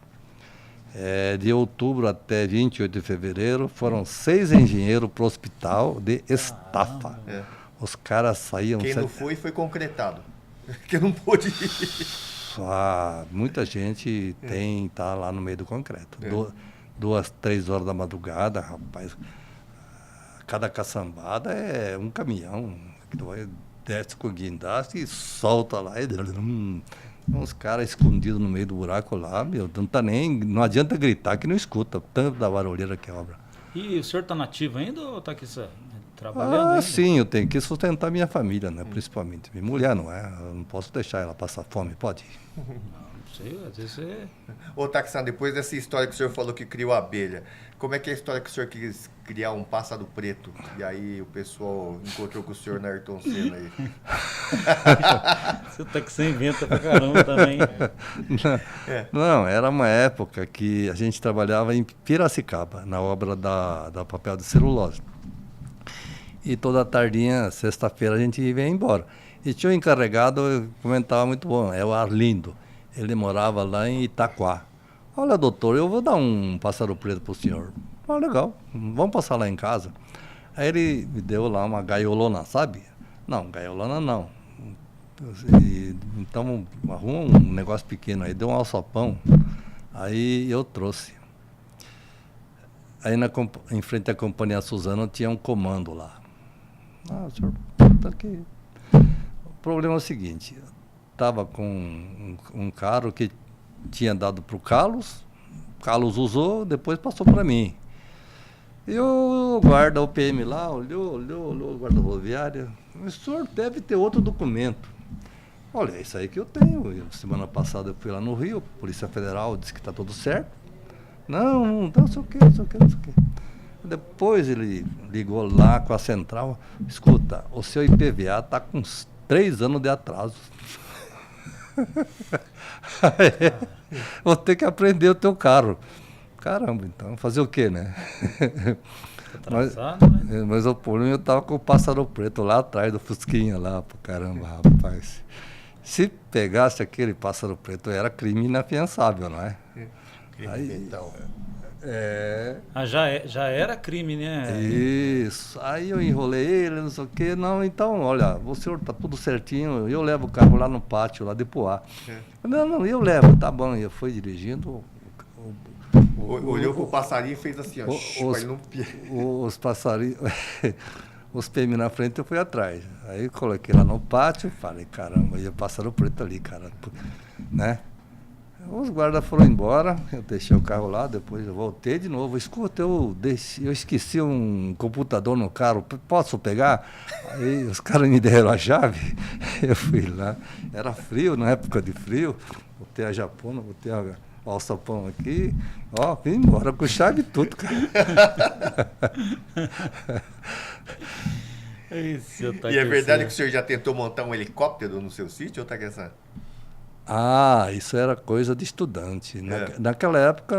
De outubro até 28 de fevereiro, foram 6 engenheiros para o hospital de estafa. Os caras saíam... Quem não foi concretado. Quem não pôde ir. Muita gente tá lá no meio do concreto. 2, 3 horas da madrugada, rapaz. Cada caçambada é um caminhão. Que tu vai, desce com o guindaste e solta lá. Uns caras escondidos no meio do buraco lá, não adianta gritar que não escuta, tanto da barulheira que é obra. E o senhor está nativo ainda ou está aqui trabalhando ainda? Sim, eu tenho que sustentar minha família, né? Principalmente. Minha mulher não é, eu não posso deixar ela passar fome, pode? Não sei, às vezes é... Ô, Taxan, depois dessa história que o senhor falou que criou a abelha, como é que é a história que o senhor quis criar um pássaro preto? E aí o pessoal encontrou com o senhor na Ayrton Senna aí. Você tá que você inventa pra caramba também. Não, era uma época que a gente trabalhava em Piracicaba, na obra da papel de celulose. E toda tardinha, sexta-feira, a gente ia embora. E tinha um encarregado, eu comentava muito bom, é o Arlindo. Ele morava lá em Itaquá. Olha, doutor, eu vou dar um pássaro preto pro senhor. Legal, vamos passar lá em casa. Aí ele me deu lá uma gaiolona, sabe? Não, gaiolona não. Então, arruma um negócio pequeno aí, deu um alçapão. Aí eu trouxe. Aí em frente à Companhia Suzano tinha um comando lá. O senhor tá aqui. O problema é o seguinte, estava com um carro que tinha dado para o Carlos usou, depois passou para mim. E o guarda, o PM lá, olhou, o guarda rodoviário, o senhor deve ter outro documento. Olha, é isso aí que eu tenho. Semana passada eu fui lá no Rio, Polícia Federal disse que está tudo certo. Não sei o quê. Depois ele ligou lá com a central, escuta, o seu IPVA está com uns 3 anos de atraso. Vou ter que aprender o teu carro. Caramba, então, fazer o quê, né? Atrasado, né? Mas o problema, eu tava com o pássaro preto lá atrás do Fusquinha lá, pô, caramba, rapaz. Se pegasse aquele pássaro preto, era crime inafiançável, não é? Aí, Então. Já era crime, né? Isso. Aí eu enrolei ele, não sei o quê. Não, então, olha, o senhor tá tudo certinho, eu levo o carro lá no pátio, lá de Poá. Não, eu levo, tá bom. Eu fui dirigindo. Olhou pro passarinho e fez assim, ó. Pra ele não... Os passarinhos. os PM na frente, eu fui atrás. Aí coloquei lá no pátio e falei, caramba, ia pássaro preto ali, cara, né? Os guardas foram embora, eu deixei o carro lá, depois eu voltei de novo. Escuta, eu esqueci um computador no carro, posso pegar? Aí os caras me deram a chave, eu fui lá. Era frio, na época de frio, botei a japona, botei a alçapão aqui, ó, vim embora com chave e tudo, cara. E é verdade que o senhor já tentou montar um helicóptero no seu sítio, ou tá querendo? Ah, isso era coisa de estudante. Naquela época,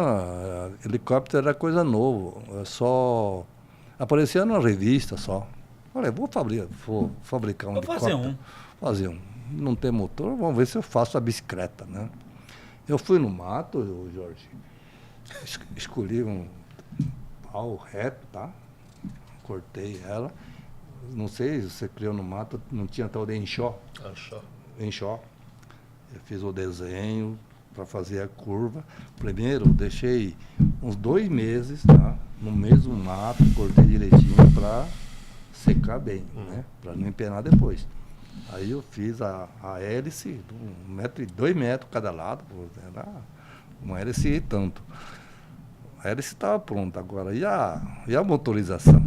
helicóptero era coisa nova. Só aparecia numa revista só. Falei, vou fabricar um helicóptero. Fazer um. Não tem motor, vamos ver se eu faço a bicicleta, né? Eu fui no mato, Jorge, escolhi um pau reto, tá? Cortei ela. Não sei se você criou no mato, não tinha tal de enxó. Enxó. Eu fiz o desenho para fazer a curva. Primeiro, deixei uns 2 meses, tá? No mesmo mato, cortei direitinho para secar bem, né? Para não empenar depois. Aí eu fiz a hélice, 2 metros cada lado, era uma hélice e tanto. A hélice estava pronta agora. E a motorização?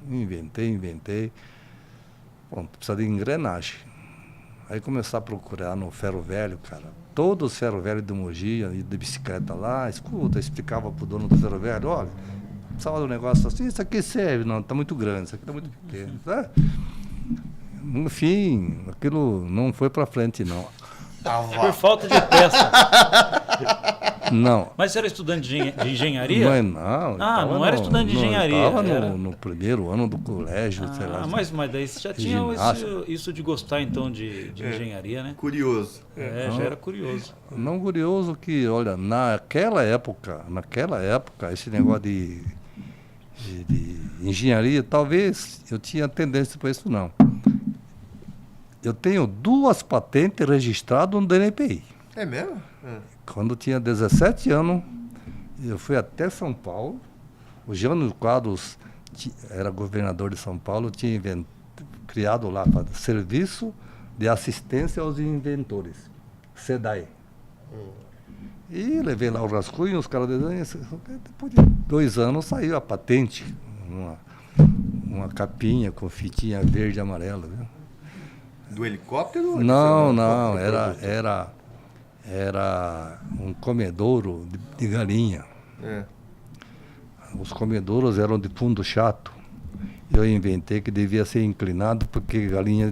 Inventei. Bom, precisa de engrenagem. Aí começar a procurar no ferro velho, cara. Todos os ferro velho do Mogi, de bicicleta lá, escuta, explicava pro dono do ferro velho, olha, precisava de um negócio assim, isso aqui serve, não, tá muito grande, isso aqui tá muito pequeno. Tá? Enfim, aquilo não foi pra frente, não. Por falta de peça. Não. Mas você era estudante de engenharia? Mas não. Não era estudante de engenharia. Estava no primeiro ano do colégio, sei lá. Mas daí você já tinha isso de gostar, então, de engenharia, né? Curioso. Já era curioso. Não curioso que, olha, naquela época, esse negócio de engenharia, talvez eu tinha tendência para isso, não. Eu tenho 2 patentes registradas no DNPI. É mesmo? Quando eu tinha 17 anos, eu fui até São Paulo. O Jânio Quadros era governador de São Paulo, tinha criado lá para Serviço de Assistência aos Inventores, SEDAI. E levei lá o rascunho, os caras desenham. Depois de 2 anos saiu a patente, uma capinha com fitinha verde e amarela. Viu? Do helicóptero? Não, era um comedouro de galinha. Os comedouros eram de fundo chato. Eu inventei que devia ser inclinado porque a galinha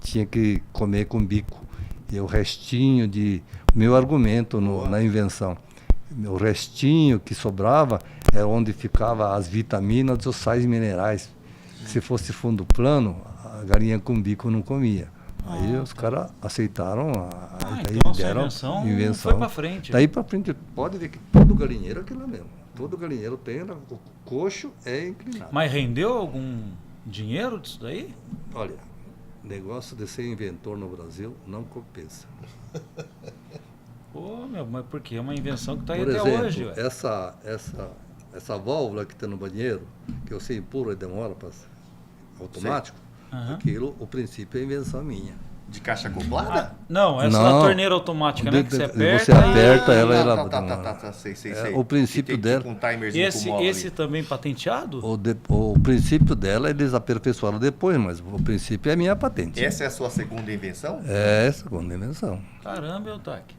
tinha que comer com bico. E o restinho meu argumento na invenção, o restinho que sobrava é onde ficavam as vitaminas e os sais minerais. Se fosse fundo plano, a galinha com bico não comia. Aí os caras aceitaram, aí então deram a invenção. Foi para frente. Daí para frente, pode ver que todo galinheiro é aquilo lá mesmo. Todo galinheiro tem, o coxo é inclinado. Mas rendeu algum dinheiro disso daí? Olha, negócio de ser inventor no Brasil não compensa. Pô, mas por quê? É uma invenção que está aí Por até exemplo, hoje. Ué. Essa válvula que tem no banheiro, que eu sei empurro e demora para automático, aquilo, o princípio é invenção minha. De caixa acoplada? Não, essa da torneira automática, né? Que você aperta. Você aperta ela. Sei. O princípio dela. Tipo um timerzinho esse também patenteado? O princípio dela eles aperfeiçoaram depois, mas o princípio é minha patente. Essa é a sua segunda invenção? É a segunda invenção. Caramba, Eutaque.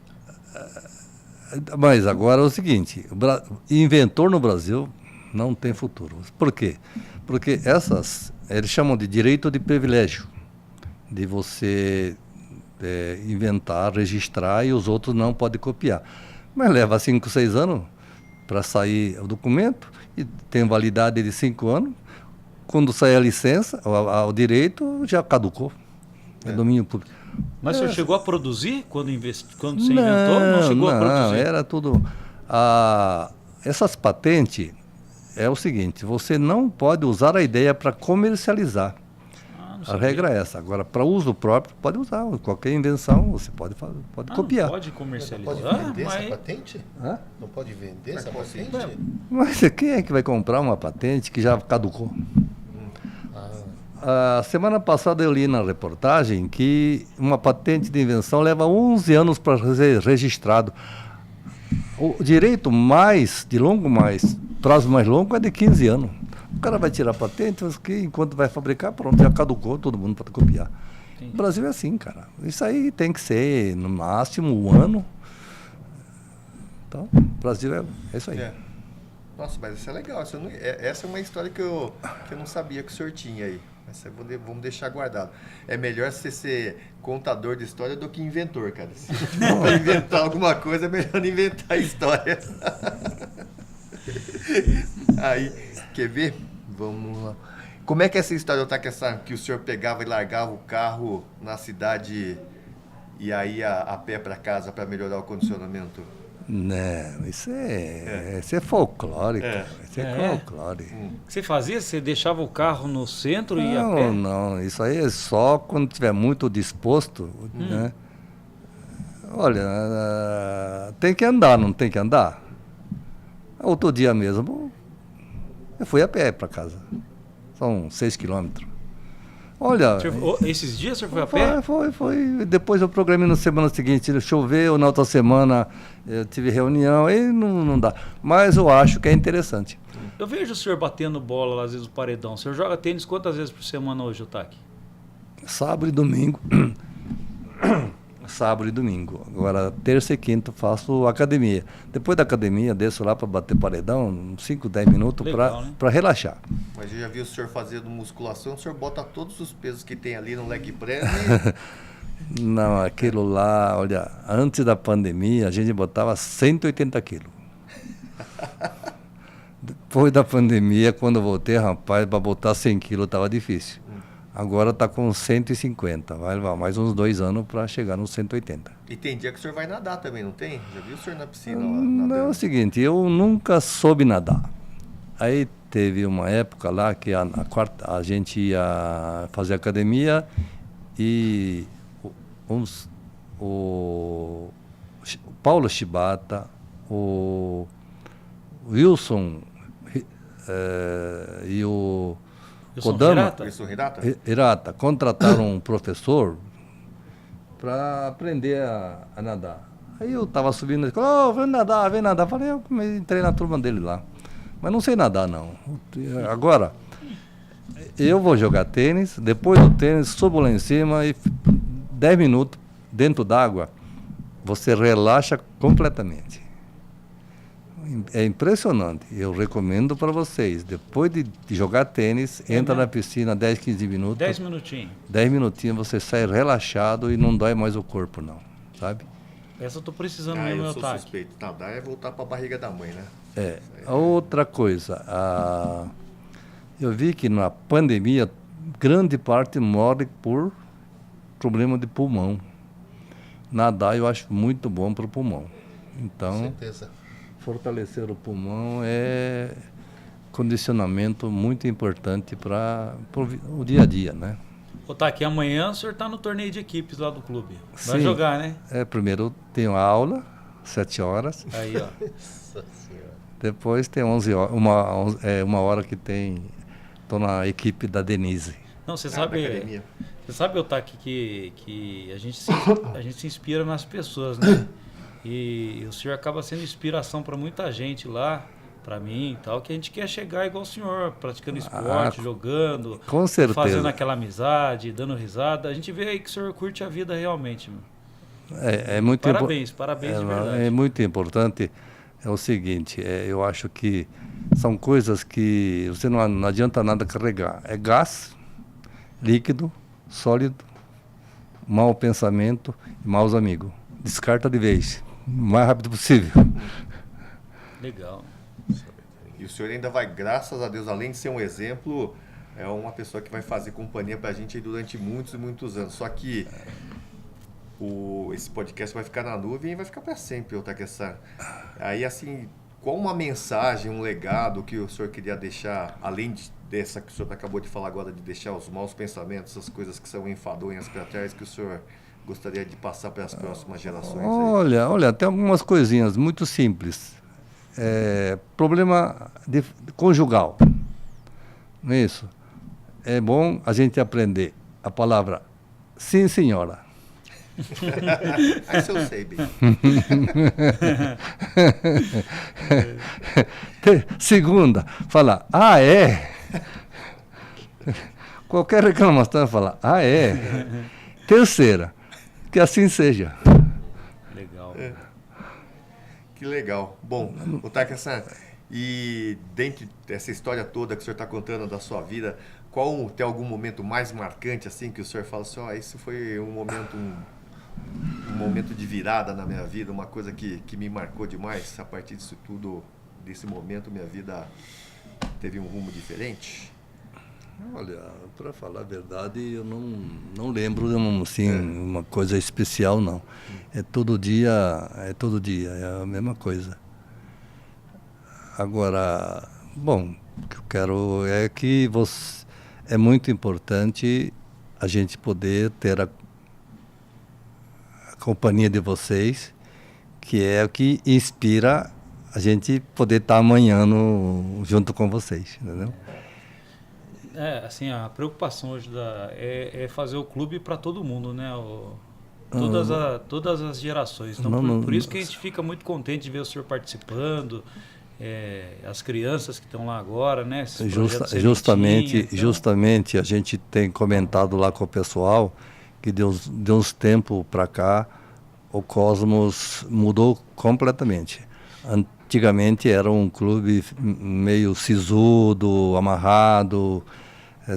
Mas agora é o seguinte, inventor no Brasil não tem futuro. Por quê? Porque eles chamam de direito de privilégio, de você inventar, registrar e os outros não podem copiar. Mas leva 5, 6 anos para sair o documento e tem validade de 5 anos. Quando sai a licença, o direito já caducou. É domínio público. Mas o senhor chegou a produzir quando você inventou? Não chegou a produzir? Não, era tudo... essas patentes, é o seguinte, você não pode usar a ideia para comercializar. A regra é essa. Agora, para uso próprio, pode usar. Qualquer invenção, você pode copiar. Não pode comercializar? Não pode vender essa patente? Hã? Não pode vender essa patente? Mas quem é que vai comprar uma patente que já caducou? A semana passada eu li na reportagem que uma patente de invenção leva 11 anos para ser registrado. O direito prazo mais longo é de 15 anos. O cara vai tirar a patente, mas que enquanto vai fabricar, pronto, já caducou, todo mundo pode copiar. Sim. O Brasil é assim, cara. Isso aí tem que ser, no máximo, 1 ano. Então, o Brasil é isso aí. É. Nossa, mas isso é legal. Essa é uma história que eu não sabia que o senhor tinha aí. Essa vamos deixar guardado. É melhor você ser contador de história do que inventor, cara. Se for pra inventar alguma coisa, é melhor não inventar história. Aí, quer ver? Vamos lá. Como é que é essa história, que o senhor pegava e largava o carro na cidade e aí a pé para casa para melhorar o condicionamento? Não, isso é folclore, cara. Isso é folclore. O que você fazia? Você deixava o carro no centro e ia a pé? Não, isso aí é só quando estiver muito disposto, né? Olha, tem que andar, não tem que andar? Outro dia mesmo, eu fui a pé para casa. São 6 quilômetros. Olha... Esses dias você foi a pé? Foi. Depois eu programei na semana seguinte, choveu, na outra semana eu tive reunião, aí não dá. Mas eu acho que é interessante. Eu vejo o senhor batendo bola, às vezes, no paredão. O senhor joga tênis quantas vezes por semana hoje, Otaki? Sábado e domingo. Sábado e domingo. Agora, terça e quinta, faço academia. Depois da academia, desço lá para bater paredão, 5, 10 minutos para relaxar. Mas eu já vi o senhor fazendo musculação, o senhor bota todos os pesos que tem ali no leg press e... Não, aquilo lá, olha, antes da pandemia, a gente botava 180 quilos. Depois da pandemia, quando eu voltei, rapaz, para botar 100 quilos estava difícil. Agora está com 150, vai levar mais uns 2 anos para chegar nos 180. E tem dia que o senhor vai nadar também, não tem? Já viu o senhor na piscina lá? Não, é nadando? o seguinte, eu nunca soube nadar. Aí teve uma época lá que a gente ia fazer academia e o Paulo Shibata, o Wilson e o Kodama Hirata contrataram um professor para aprender a nadar. Aí eu estava subindo e falou, vem nadar. Falei, eu entrei na turma dele lá. Mas não sei nadar, não. Agora, eu vou jogar tênis, depois do tênis, subo lá em cima e 10 minutos dentro d'água, você relaxa completamente. É impressionante. Eu recomendo para vocês. Depois de jogar tênis, entra na piscina 10, 15 minutos. 10 minutinhos. 10 minutinhos você sai relaxado e não dói mais o corpo, não. Sabe? Essa eu tô precisando eu meu sou ataque. suspeito. Nadar é voltar para a barriga da mãe, né? Outra coisa. Eu vi que na pandemia, grande parte morre por problema de pulmão. Nadar eu acho muito bom para o pulmão. Então... Com certeza. Fortalecer o pulmão é condicionamento muito importante para o dia a dia, né? Otaki, amanhã o senhor está no torneio de equipes lá do clube. Vai Sim. jogar, né? Primeiro tenho aula, 7 horas. Aí, ó. Nossa Senhora. Depois tem 11 horas, uma hora que estou na equipe da Denise. Não, você Da sabe... academia. Você sabe, Otaki, que a gente se inspira nas pessoas, né? E o senhor acaba sendo inspiração para muita gente lá, para mim e tal, que a gente quer chegar igual o senhor, praticando esporte, jogando, com certeza. fazendo aquela amizade, dando risada. A gente vê aí que o senhor curte a vida realmente. Meu. É muito Parabéns de verdade. É muito importante. É o seguinte, eu acho que são coisas que você não adianta nada carregar. É gás, líquido, sólido, mau pensamento e maus amigos. Descarta de vez. O mais rápido possível. Legal. E o senhor ainda vai, graças a Deus, além de ser um exemplo, é uma pessoa que vai fazer companhia pra gente aí durante muitos e muitos anos. Só que esse podcast vai ficar na nuvem e vai ficar para sempre, Otaki-san. Aí, assim, qual uma mensagem, um legado que o senhor queria deixar, além dessa que o senhor acabou de falar agora, de deixar os maus pensamentos, essas coisas que são enfadonhas para trás, que o senhor gostaria de passar para as próximas gerações? Olha, tem algumas coisinhas muito simples. Problema conjugal, não é isso? é bom a gente aprender a palavra sim, senhora. Aí se eu sei bem. Segunda, falar, ah, é? Qualquer reclamação, falar, ah, é? Terceira, que assim seja. Legal. Que legal. Bom, o Taki-san, e dentro dessa história toda que o senhor está contando da sua vida, tem algum momento mais marcante assim que o senhor fala assim, ó, esse foi um momento de virada na minha vida, uma coisa que me marcou demais. A partir disso tudo, desse momento, minha vida teve um rumo diferente? Olha, para falar a verdade, eu não lembro de uma coisa especial, não. É todo dia, é a mesma coisa. Agora, bom, o que eu quero é que é muito importante a gente poder ter a companhia de vocês, que é o que inspira a gente poder estar amanhã junto com vocês, entendeu? Assim, a preocupação hoje é fazer o clube para todo mundo, né? Todas as gerações. Então, por isso que a gente fica muito contente de ver o senhor participando, as crianças que estão lá agora, né? Justamente a gente tem comentado lá com o pessoal que de uns tempos para cá o Cosmos mudou completamente. Antigamente era um clube meio sisudo, amarrado,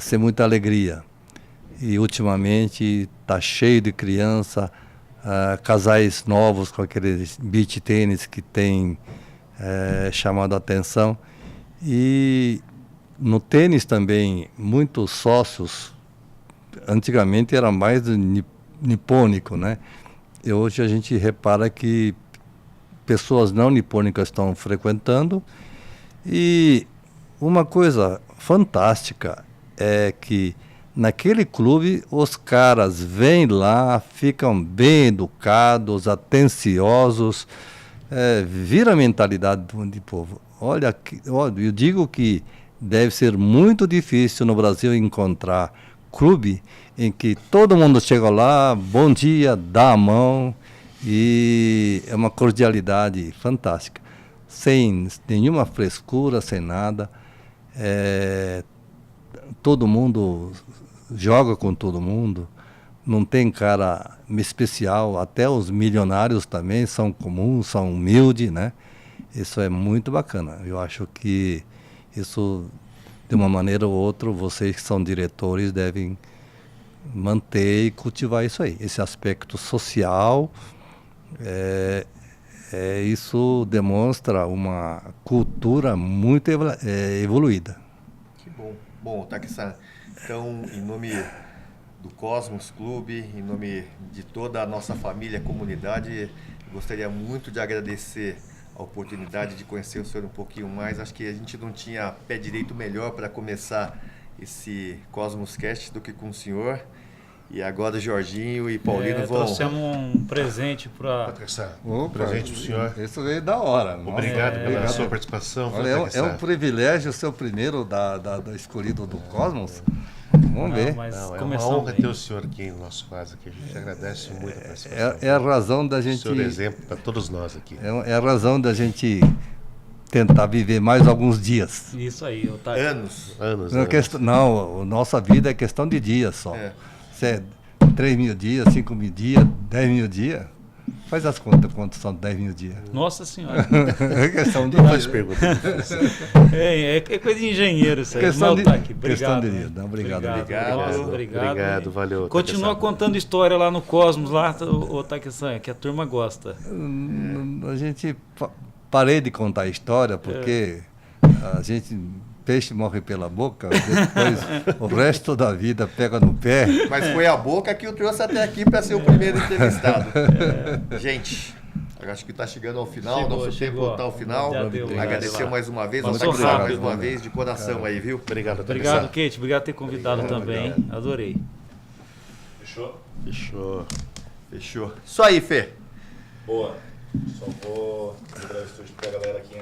sem muita alegria. E ultimamente está cheio de criança, casais novos com aqueles beach tênis que tem chamado a atenção. E no tênis também, muitos sócios, antigamente era mais nipônico, né? E hoje a gente repara que pessoas não nipônicas estão frequentando. E uma coisa fantástica é que naquele clube os caras vêm lá, ficam bem educados, atenciosos, vira a mentalidade do povo. Olha, eu digo que deve ser muito difícil no Brasil encontrar clube em que todo mundo chega lá, bom dia, dá a mão, e é uma cordialidade fantástica, sem nenhuma frescura, sem nada. Todo mundo joga com todo mundo, não tem cara especial, até os milionários também são comuns, são humildes, né? Isso é muito bacana. Eu acho que isso, de uma maneira ou outra, vocês que são diretores devem manter e cultivar isso aí, esse aspecto social. Isso demonstra uma cultura muito evoluída. Que bom. Bom, Taki-san, então, em nome do Cosmos Clube, em nome de toda a nossa família, comunidade, gostaria muito de agradecer a oportunidade de conhecer o senhor um pouquinho mais. Acho que a gente não tinha pé direito melhor para começar esse Cosmos Cast do que com o senhor. E agora Jorginho e Paulino vão... Trouxemos um presente para... Um presente para o senhor. Isso veio da hora. Obrigado pela sua participação. Olha, é um privilégio ser o primeiro da escolhido do Cosmos. Vamos ver. Mas é uma honra ter o senhor aqui no nosso quadro, que a gente agradece muito a participação. É a razão da gente... O senhor é exemplo para todos nós aqui. É a razão da gente tentar viver mais alguns dias. Isso aí. Anos. Não, nossa vida é questão de dias só. Se é 3 mil dias, 5 mil dias, 10 mil dias, faz as contas quantos são 10 mil dias. Nossa Senhora. É questão de Não faz pergunta. É coisa de engenheiro isso aí. Questão de Obrigado. Obrigado, valeu. Continua contando história lá no Cosmos, lá, o Taki-san, que a turma gosta. A gente parei de contar a história porque a gente... Peixe morre pela boca, depois o resto da vida pega no pé. Mas foi a boca que o trouxe até aqui para ser o primeiro entrevistado. Gente, acho que está chegando ao final, nosso tempo está ao final. Agradecer mais uma vez, mais uma vez de coração aí, viu? Obrigado, Kate. Obrigado por ter convidado também. Adorei. Fechou. Isso aí, Fê. Boa. Só vou liberar o estúdio pra galera aqui.